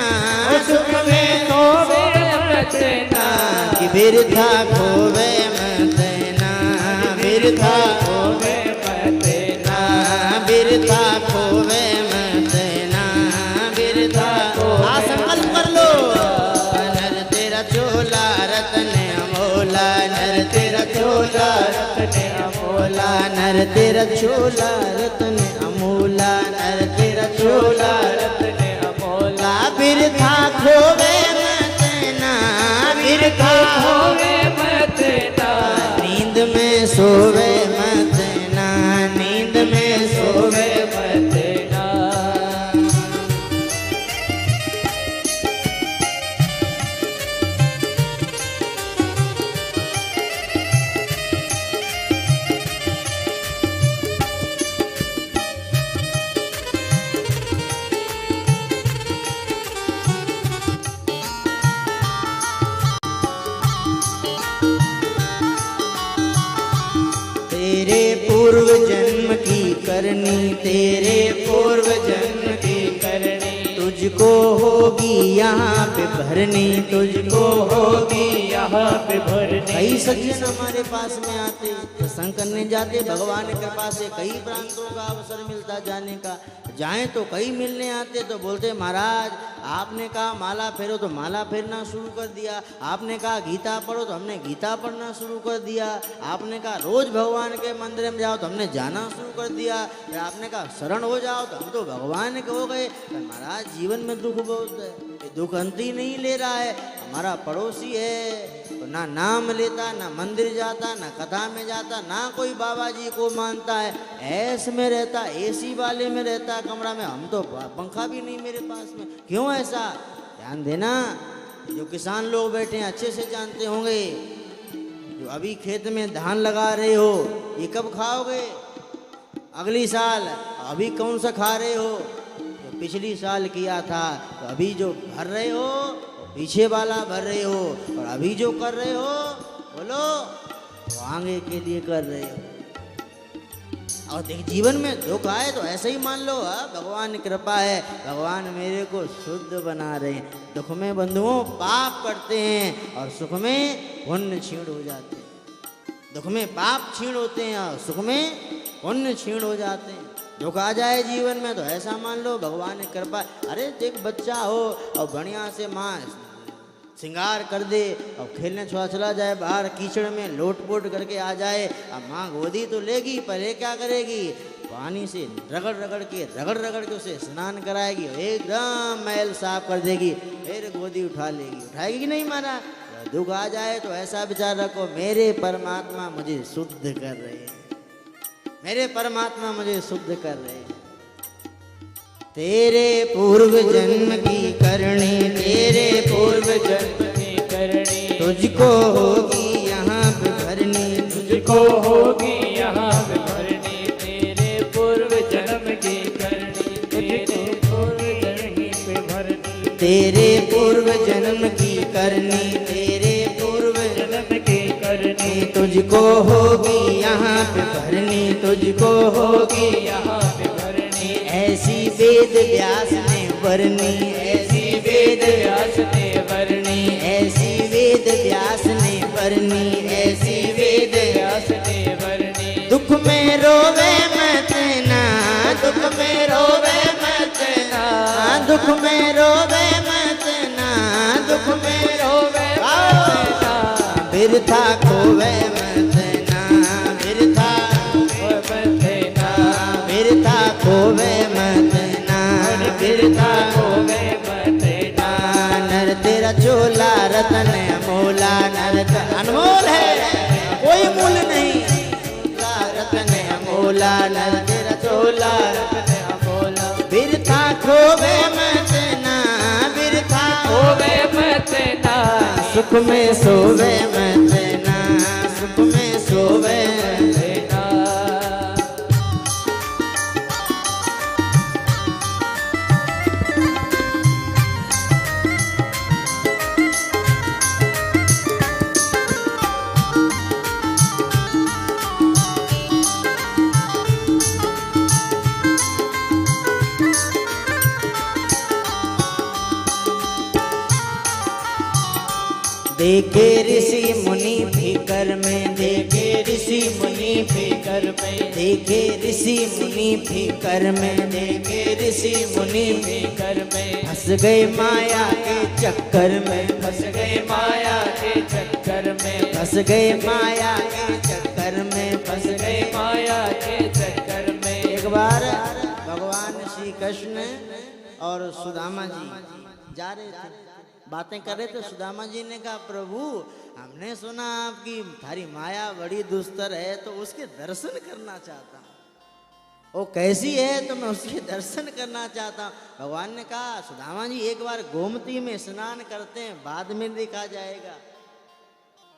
सुख में सोवे मत ना, कि बिरथा खोवे मत ना, बिरथा खोवे मत ना, बिरथा खोवे मत ना, बिरथा संकल्प कर लो। नर तेरा चोला रतन अमोला, नर तेरा चोला रतन अमोला, नर तेरा चोला रतन अमोला, नर तेरा चोला रतन अमोला। बिरथा खोवे मत ना, बिरथा खोवे मत ना, नींद में सोवे मत ना, नींद में सोवे मत ना। तेरे पूर्व जन्म की करनी, तेरे पूर्व जन्म की करनी तुझको होगी यहाँ पे भरनी, तुझको होगी यहाँ पे भरनी। कई सज्जन हमारे पास में आते प्रसंग करने जाते, भगवान के पास से कई प्रांतों का अवसर मिलता जाने का, जाएं तो कई मिलने आते तो बोलते महाराज आपने कहा माला फेरो तो माला फेरना शुरू कर दिया, आपने कहा गीता पढ़ो तो हमने गीता पढ़ना शुरू कर दिया, आपने कहा रोज भगवान के मंदिर में जाओ तो हमने जाना शुरू कर दिया, फिर आपने कहा शरण हो जाओ तो हम तो भगवान के हो गए। महाराज जीवन में दुख बहुत है, ये दुख अंत ही नहीं ले रहा है। हमारा पड़ोसी है, तो ना नाम लेता, ना मंदिर जाता, ना कथा में जाता, ना कोई बाबा जी को मानता है, ऐस में रहता, एसी वाले में रहता कमरा में, हम तो पंखा भी नहीं मेरे पास में, क्यों ऐसा? ध्यान देना, जो किसान लोग बैठे हैं अच्छे से जानते होंगे, जो अभी खेत में धान लगा रहे हो, ये कब खाओगे? अगली साल। अभी कौन सा खा रहे हो? जो पिछली साल किया था। तो अभी जो भर रहे हो पीछे वाला भर रहे हो, और अभी जो कर रहे हो बोलो तो आगे के लिए कर रहे हो। और देख, जीवन में दुख आए तो ऐसे ही मान लो, भगवान की कृपा है, भगवान मेरे को शुद्ध बना रहे हैं। दुख में बंधुओं पाप करते हैं और सुख में पुण्य क्षीण हो जाते हैं। दुख में पाप क्षीण होते हैं और सुख में पुण्य क्षीण हो जाते हैं। दुख आ जाए जीवन में तो ऐसा मान लो भगवान की कृपा। अरे देख, बच्चा हो और बढ़िया से माँ श्रृंगार कर दे और खेलने चला जाए बाहर कीचड़ में, लोट-पोट करके आ जाए, अब माँ गोदी तो लेगी, पहले क्या करेगी? पानी से रगड़ रगड़ के उसे स्नान कराएगी, एकदम मैल साफ कर देगी, फिर गोदी उठा लेगी। उठाएगी कि नहीं माना? दुख आ जाए तो ऐसा विचार रखो, मेरे परमात्मा मुझे शुद्ध कर रहे हैं, मेरे परमात्मा मुझे शुद्ध कर रहे हैं। तेरे पूर्व जन्म की करनी, तेरे पूर्व जन्म की करनी, तुझको होगी यहाँ पे भरनी, तुझको होगी यहाँ पे भरनी। तेरे पूर्व जन्म की करनी, तेरे पूर्व जन्म पे भरनी। तेरे पूर्व जन्म की करनी, तेरे पूर्व जन्म की करनी, तुझको होगी यहाँ पे भरनी, तुझको होगी यहाँ पे भरनी। ऐसी वेद व्यास ने वर्णी, ऐसी वेद व्यास ने वर्णी, ऐसी वेद व्यास ने वर्णी, ऐसी वेद व्यास ने वर्णी। दुख में रोवे मत ना, दुख में रोवे मत ना, दुख में रोवे मत ना, दुख में रोवे मत ना, बिरथा खोवे मत ना, बिरथा खोवे मत ना, बिरथा खोवे मत ना, बिरथा खोवे मत ना। नर तेरा चोला रतन अमोला, नर अनमोल है, कोई मूल नहीं, रतन अमोला, नर तेरा चोला रतन अमोला। बिरथा खोवे मत ना, बिरथा खोवे मत ना, सुख में सोवे मत ना, सुख में सोवे मत ना। देखे ऋषि मुनि फिकर में, देखे ऋषि मुनि फिकर में, देखे ऋषि मुनि फिकर में, देखे ऋषि मुनि फिकर में, फंस गए माया के चक्कर में, फंस गए माया के चक्कर में, फंस गए माया के चक्कर में, फंस गए माया के चक्कर में। एक बार भगवान श्री कृष्ण और सुदामा जी जा रहे थे, बातें कर रहे थे। सुदामा जी ने कहा, प्रभु हमने सुना आपकी थारी माया बड़ी दुस्तर है, तो उसके दर्शन करना चाहता हूँ। वो कैसी है तो मैं उसके दर्शन करना चाहता हूँ। भगवान ने कहा, सुदामा जी एक बार गोमती में स्नान करते हैं, बाद में देखा जाएगा।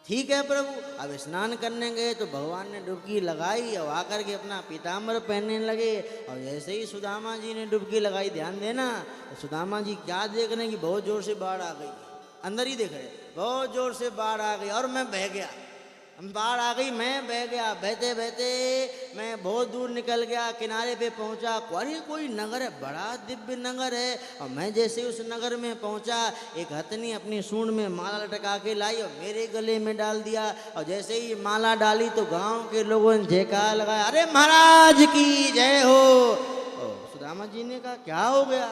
ठीक है प्रभु। अब स्नान करने गए तो भगवान ने डुबकी लगाई और आकर के अपना पीताम्बर पहनने लगे, और जैसे ही सुदामा जी ने डुबकी लगाई, ध्यान देना, तो सुदामा जी क्या देख रहे हैं कि बहुत जोर से बाढ़ आ गई, अंदर ही देख रहे, बहुत जोर से बाढ़ आ गई और मैं बह गया, बाढ़ आ गई, मैं बह गया। बहते बहते मैं बहुत दूर निकल गया, किनारे पे पहुंचा। अरे कोई नगर है, बड़ा दिव्य नगर है। और मैं जैसे उस नगर में पहुंचा, एक हथनी अपनी सूंड में माला लटका के लाई और मेरे गले में डाल दिया। और जैसे ही माला डाली तो गांव के लोगों ने जयकार लगाया, अरे महाराज की जय हो। सुदामा जी ने कहा, क्या हो गया?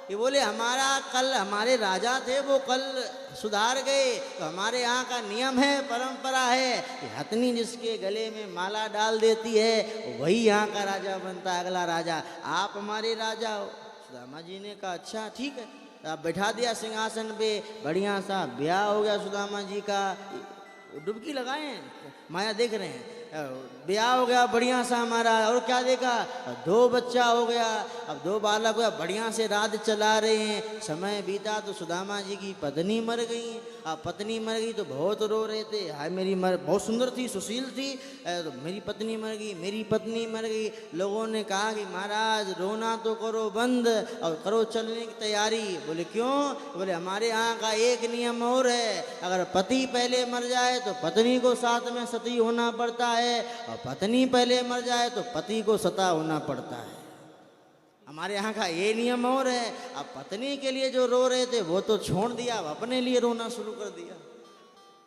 ये बोले, हमारे राजा थे, वो कल सुधार गए, तो हमारे यहाँ का नियम है, परंपरा है कि हथनी जिसके गले में माला डाल देती है वही यहाँ का राजा बनता है, अगला राजा। आप हमारे राजा हो। सुदामा जी ने कहा, अच्छा ठीक है। अब बैठा दिया सिंहासन पे, बढ़िया सा ब्याह हो गया सुदामा जी का। डुबकी लगाए, माया देख रहे हैं, ब्याह हो गया बढ़िया सा हमारा। और क्या देखा, 2 बच्चा हो गया, अब 2 बालक हो गया, बढ़िया से राज चला रहे हैं। समय बीता तो सुदामा जी की पत्नी मर गई। अब पत्नी मर गई तो बहुत रो रहे थे, हाय मेरी बहुत सुंदर थी, सुशील थी, तो मेरी पत्नी मर गई, मेरी पत्नी मर गई। लोगों ने कहा कि महाराज रोना तो करो बंद और करो चलने की तैयारी। बोले क्यों? बोले हमारे यहाँ का एक नियम और है, अगर पति पहले मर जाए तो पत्नी को साथ में सती होना पड़ता है, और पत्नी पहले मर जाए तो पति को सता होना पड़ता है। हमारे यहाँ का ये नियम और है। अब पत्नी के लिए जो रो रहे थे वो तो छोड़ दिया, अब अपने लिए रोना शुरू कर दिया।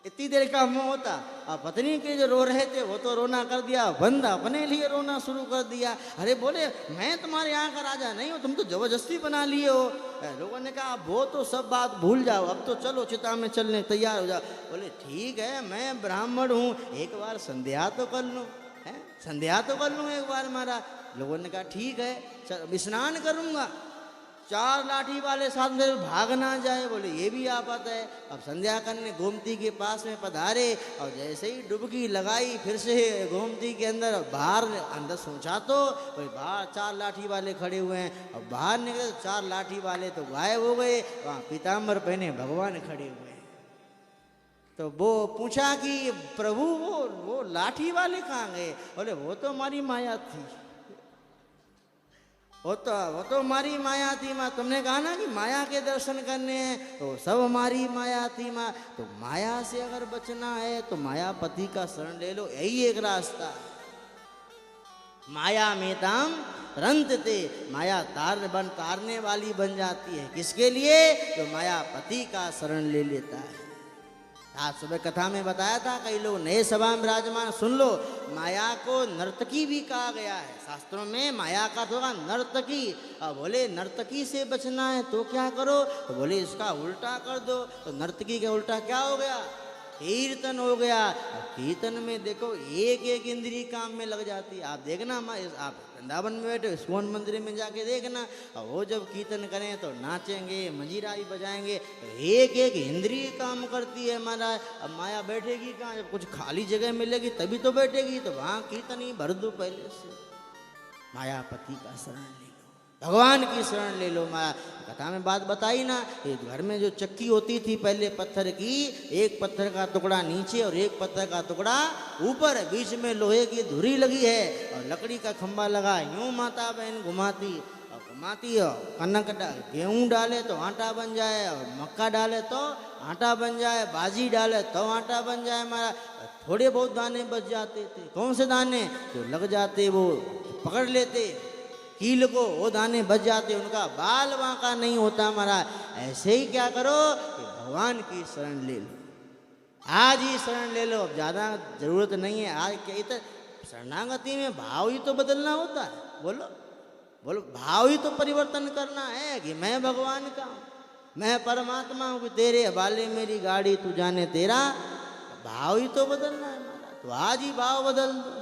इतनी देर का मोह होता, अब पत्नी के जो रो रहे थे वो तो रोना कर दिया बंद, अपने लिए रोना शुरू कर दिया। अरे बोले मैं तुम्हारे यहाँ का राजा नहीं हूँ, तुम तो जबरदस्ती बना लिए हो। लोगों ने कहा वो तो सब बात भूल जाओ, अब तो चलो चिता में चलने तैयार हो जाओ। बोले ठीक है, मैं ब्राह्मण हूँ, एक बार संध्या तो कर लूँ, संध्या तो कर लूँ एक बार महाराज। लोगों ने कहा ठीक है, स्नान करूँगा, 4 लाठी वाले साथ में भाग ना जाए। बोले ये भी आफत है। अब संध्या करने गोमती के पास में पधारे, और जैसे ही डुबकी लगाई फिर से गोमती के अंदर, बाहर अंदर सोचा तो बाहर 4 लाठी वाले खड़े हुए हैं, और बाहर निकले 4 लाठी वाले तो गायब हो गए। वहाँ पीताम्बर पहने भगवान खड़े हुए। तो वो पूछा कि प्रभु वो लाठी वाले कहाँ गए? बोले वो तो हमारी माया थी, वो तो हमारी माया थी माँ। तुमने कहा ना कि माया के दर्शन करने हैं, तो सब हमारी माया थी माँ। तो माया से अगर बचना है तो मायापति का शरण ले लो, यही एक रास्ता है। माया में ताम रंतते, माया तारने वाली बन जाती है। किसके लिए? जो मायापति का शरण ले लेता है। आज सुबह कथा में बताया था, कई लोग नए सभा में विराजमान, सुन लो, माया को नर्तकी भी कहा गया है शास्त्रों में। माया का तो नर्तकी। अब बोले नर्तकी से बचना है तो क्या करो? तो बोले इसका उल्टा कर दो। तो नर्तकी का उल्टा क्या हो गया? कीर्तन हो गया। कीर्तन में देखो एक एक इंद्री काम में लग जाती है। आप देखना, आप वृंदावन में बैठे इस्कॉन मंदिर में जाके देखना, और वो जब कीर्तन करें तो नाचेंगे, मंजीरा भी बजाएंगे, एक एक इंद्री काम करती है हमारा। अब माया बैठेगी कहाँ? जब कुछ खाली जगह मिलेगी तभी तो बैठेगी, तो वहाँ कीर्तन ही भर दो पहले से। मायापति का शरण ले लो, भगवान की शरण ले लो। माया कथा में बात बताई ना, एक घर में जो चक्की होती थी पहले पत्थर की, एक पत्थर का टुकड़ा नीचे और एक पत्थर का टुकड़ा ऊपर, बीच में लोहे की धुरी लगी है और लकड़ी का खंभा लगा। यूं माता बहन घुमाती और घुमाती, और कनक गेहूँ डाले तो आटा बन जाए, और मक्का डाले तो आटा बन जाए, बाजी डाले तो आटा बन जाए हमारा। थोड़े बहुत दाने बच जाते थे। कौन से दाने? जो लग जाते वो पकड़ लेते कील को, वो दाने बच जाते, उनका बाल बांका नहीं होता हमारा। ऐसे ही क्या करो कि भगवान की शरण ले लो, आज ही शरण ले लो। अब ज़्यादा जरूरत नहीं है। आज क्या इतना शरणागति में भाव ही तो बदलना होता है। बोलो बोलो, भाव ही तो परिवर्तन करना है कि मैं भगवान का हूँ, मैं परमात्मा हूँ, कि तेरे हवाले मेरी गाड़ी, तू जाने तेरा। भाव ही तो बदलना है हमारा। तो आज ही भाव बदल दो,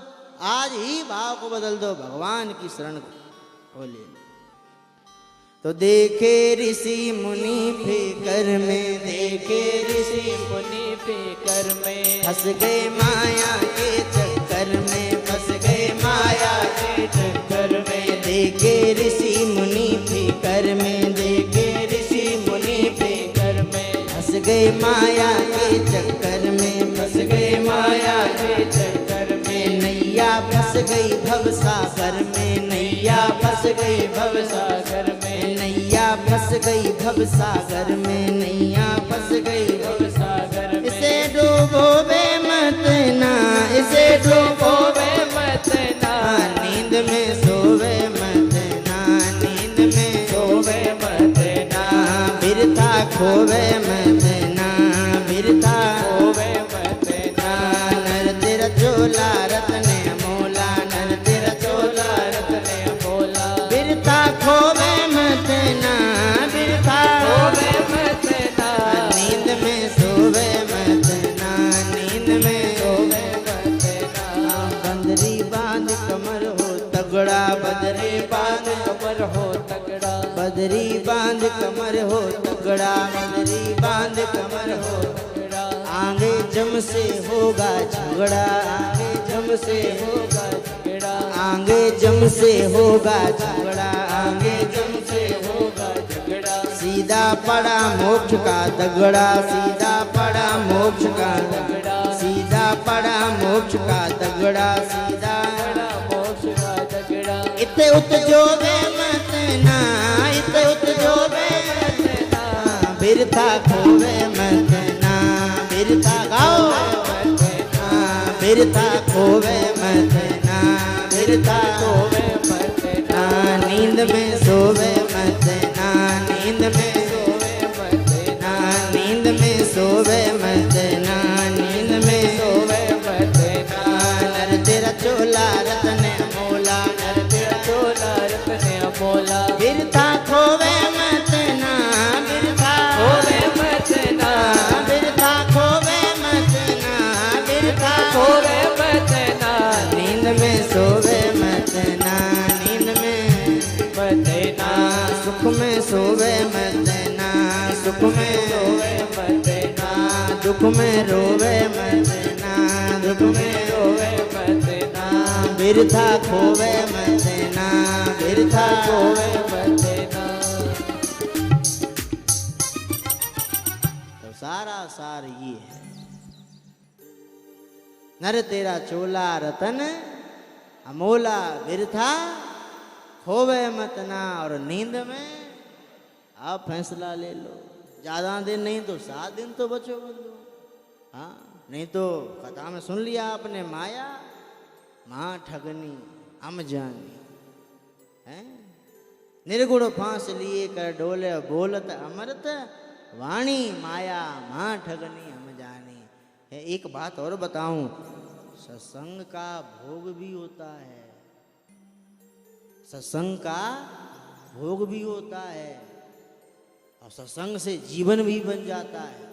आज ही भाव को बदल दो, भगवान की शरण को ले। तो देखे ऋषि मुनि फिकर में, देखे ऋषि मुनि फिकर में, फंस गए माया के चक्कर में, फंस गए माया के चक्कर में। देखे ऋषि मुनि फिकर में, देखे ऋषि मुनि फिकर में, फंस गए माया के चक्कर में, फंस गए माया के चक्कर में। नैया फंस गई भव सागर में, नैया फंस गई भव सागर में, नैया फंस गई भव सागर में, नैया फंस गई भव सागर में। इसे डूबो बे मत ना, इसे डूबो बे मत ना, नींद में सोवे मत ना, नींद में सोवे मत ना, बिरथा खोवे मत ना, बिरथा खोवे मत ना। नर तेरा चोला रत्ने मोला, नर तेरा चोला रत्ने मोला, बिरथा खोवे मत ना, बिरथा खोवे मत ना, नींद में सोवे मत ना, नींद में सोवे मत ना। बंदरी बांध कमर हो तगड़ा, बदरी बांध कमर हो तगड़ा, बदरी बांध बांध कमर हो तगड़ा, मदरी बांध कमर हो तगड़ा। आगे जम से होगा झगड़ा, आगे जम से होगा झगड़ा, आगे जम से होगा झगड़ा, आगे जम से होगा झगड़ा। सीधा पड़ा मोक्ष का तगड़ा, सीधा पड़ा मोक्ष का तगड़ा, सीधा पड़ा मोक्ष का तगड़ा, सीधा पड़ा मोक्ष का तगड़ा। इते उत जो वे मत ना, इते उत जो वे मत ना, बिरथा खोवे मत ना, बिरथा गाओ मत ना, बिरथा खोवे मत ना, बिरथा खोवे मत ना। नींद में सोवे मत ना, नींद में सोवे मत ना, नींद में सोवे मत ना, नींद में सोवे मत ना। नर तेरा चोला रतन अमोला, नर तेरा चोला रतन अमोला। बिरथा खोवे मत ना, बिरथा खोवे मत ना, बिरथा खोवे मत ना, बिरथा खोवे मत ना। नींद में सोवे मत ना, नींद में मत ना। सुख में सोवे मत ना, सुख में सोवे मत ना। दुख में रोवे मत ना, दुख में रोवे मत ना। बिरथा खोवे मत ना, बिरथा खोवे मत ना। तो सारा सार ये है, नर तेरा चोला रतन अमोला, बिरथा खोवे मत ना। और नींद में आप फैसला ले लो, ज्यादा दिन नहीं तो 7 दिन तो बचो बंधु। हाँ, नहीं तो कथा में सुन लिया आपने, माया माँ ठगनी हम जानी है। निर्गुण फांस लिए कर डोले, बोलत अमृत वाणी, माया माँ ठगनी हम जानी है। एक बात और बताऊं, सत्संग का भोग भी होता है, सत्संग का भोग भी होता है, और सत्संग से जीवन भी बन जाता है।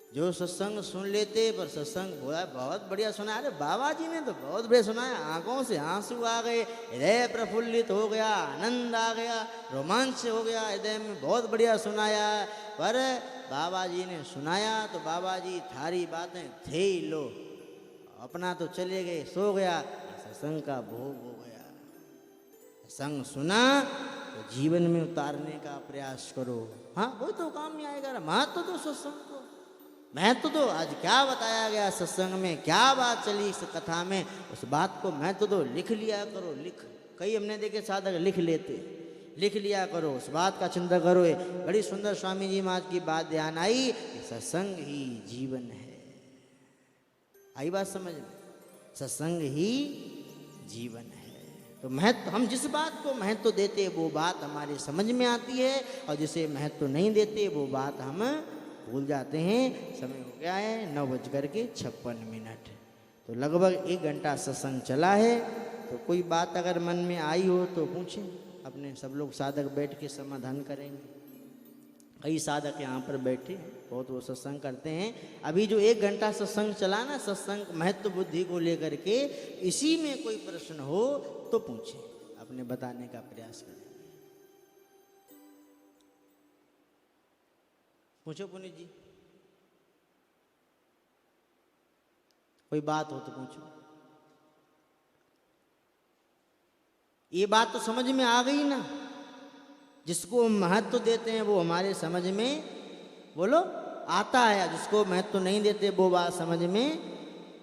जो सत्संग सुन लेते, पर सत्संग बोला बहुत बढ़िया सुना, अरे बाबा जी ने तो बहुत बढ़िया सुनाया, आंखों से आंसू आ गए, हृदय प्रफुल्लित हो गया, आनंद आ गया, रोमांच हो गया हृदय में, बहुत बढ़िया सुनाया। पर बाबा जी ने सुनाया तो बाबा जी थारी बातें थे ही लो, अपना तो चले गए, सो गया। सत्संग का भोग हो गया। संग सुना तो जीवन में उतारने का प्रयास करो। हाँ, वो तो काम में आएगा। महत्व तो सत्संग को, महत्व तो आज क्या बताया गया सत्संग में, क्या बात चली इस कथा में, उस बात को महत्व तो लिख लिया करो। लिख, कई हमने देखे साधक लिख लेते, लिख लिया करो, उस बात का चिंता करो। बड़ी सुंदर स्वामी जी महाराज की बात ध्यान आई, सत्संग ही जीवन है। आई बात समझ में, सत्संग ही जीवन है। तो महत्व, हम जिस बात को महत्व देते वो बात हमारे समझ में आती है, और जिसे महत्व नहीं देते वो बात हम भूल जाते हैं। समय हो गया है 9:56। तो लगभग 1 घंटा सत्संग चला है। तो कोई बात अगर मन में आई हो तो पूछें, अपने सब लोग साधक बैठ के समाधान करेंगे। कई साधक यहाँ पर बैठे बहुत वो सत्संग करते हैं। अभी जो 1 घंटा सत्संग चला ना, सत्संग महत्व बुद्धि को लेकर के, इसी में कोई प्रश्न हो तो पूछें, अपने बताने का प्रयास करें। पूछो पुनीत जी, कोई बात हो तो पूछो। ये बात तो समझ में आ गई ना, जिसको महत्व देते हैं वो हमारे समझ में बोलो आता है, जिसको महत्व नहीं देते वो बात समझ में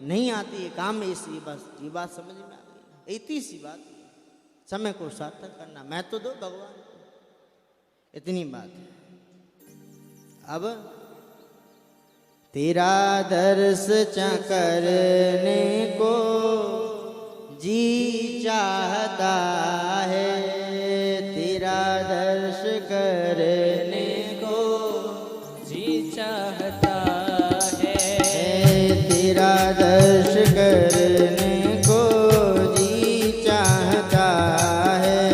नहीं आती है। काम में इसी बस ये बात समझ में आ गई। इतनी सी बात, समय को सार्थक करना, महत्व दो भगवान को, इतनी बात है। अब तेरा दर्श करने को जी चाहता है, तेरा दर्श करने को जी चाहता है, तेरा दर्श करने को जी चाहता है,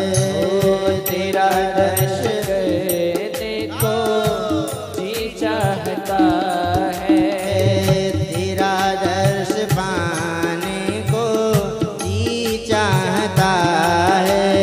तेरा दर्श करने को जी चाहता है, तेरा दर्श पाने को जी चाहता है,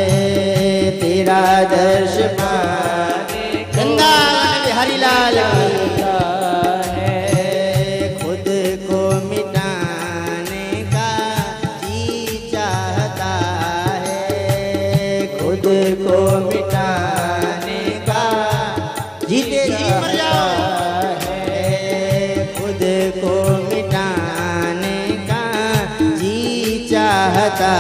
चाहता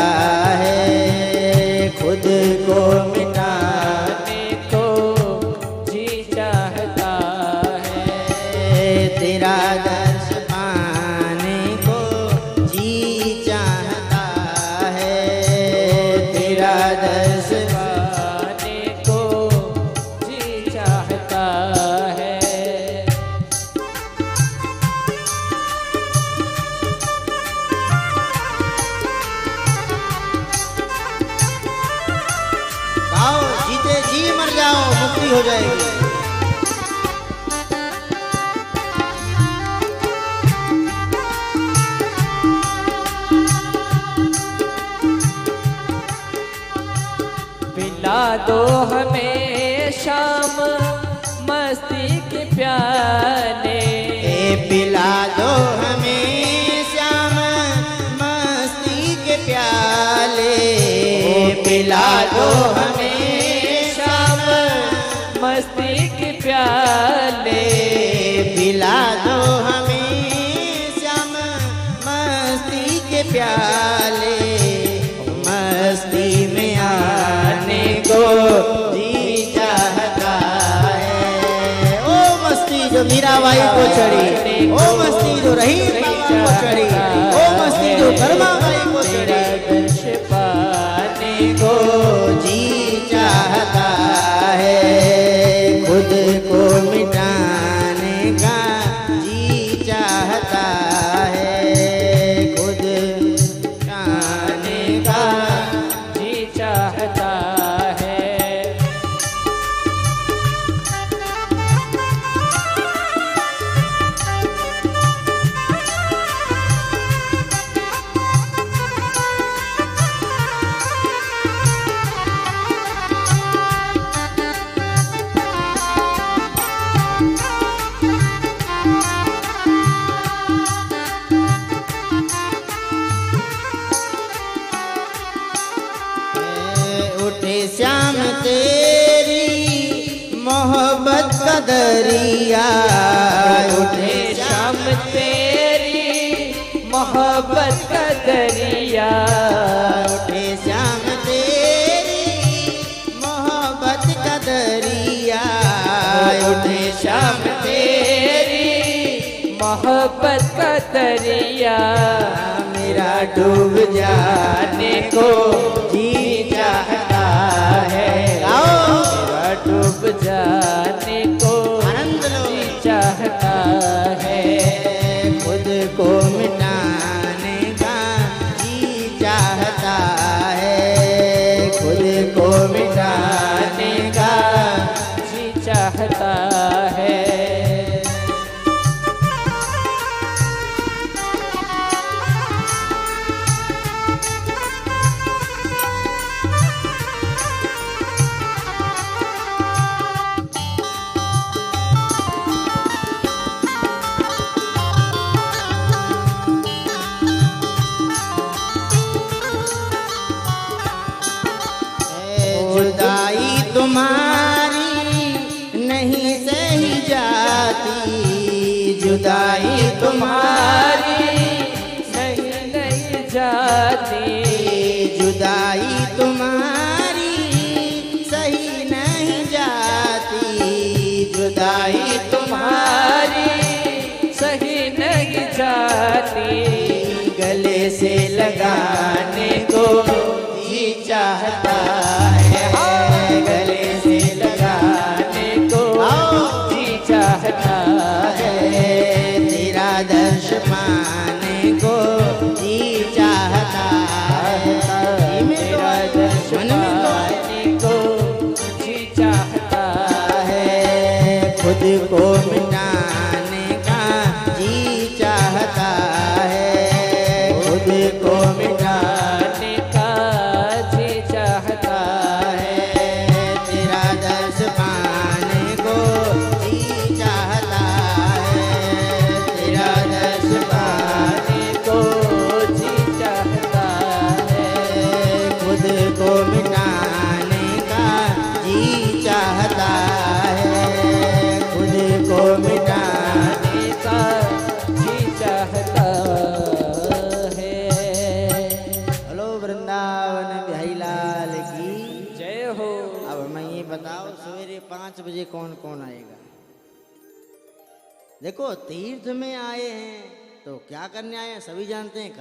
है, खुद को मिटाने को जी चाहता है, तेरा दर्श पाने को जी चाहता है, तेरा दर्श पाने को जी चाहता है। आओ जीते जी मर जाओ, मुक्ति हो जाएगी। पिला दो हमें शाम मस्ती के प्याले, पिला दो हमें श्याम मस्ती के प्याले, पिला दो हमें शाम मस्ती के प्याले, पिला दो हमें श्याम मस्ती के प्याले, मस्ती में आने को जी चाहता है। ओ मस्ती जो मीराबाई को चढ़ी, ओ मस्ती जो रहीम बाबा को चढ़ी, ओ मस्ती जो कर्माबाई को चढ़ी, दर्श पाने को जी चाहता है, खुद को मिटाने का जी चाहता है, खुद मिटाने का जी चाहता है। उठे श्याम तेरी मोहब्बत का दरिया, उठे शाम तेरी मोहब्बत का दरिया, उठे श्याम तेरी मोहब्बत का दरिया, उठे शाम तेरी मोहब्बत का दरिया, मेरा डूब जाने को जी चाहता है। आओ मेरा डूब जाने को आनंद लो, जी चाहता है, खुद को मिटाने का जी चाहता है, खुद को मिटाने का जी चाहता है। जुदाई तुम्हारी नहीं सही जाती, जुदाई तुम्हारी नहीं जाती, जुदाई तुम्हारी सही नहीं जाती, जुदाई तुम्हारी सही नहीं जाती, गले से लगाने को जी चाहता है, गले से लगाने को जी चाहता है, तेरा दर्श पाने को जी चाहता है, मेरा दर्श पाने को जी चाहता है, खुद को मिटाने का जी चाहता है, खुद को मिटाने का जी चाहता है, तेरा दर्श पाने को जी चाहता है, तेरा दर्श पाने को वृंदावन बिहारी लाल की जय हो। अब मैं ये बताओ सवेरे 5 बजे कौन कौन आएगा? देखो तीर्थ में आए हैं तो क्या करने आए हैं सभी जानते हैं।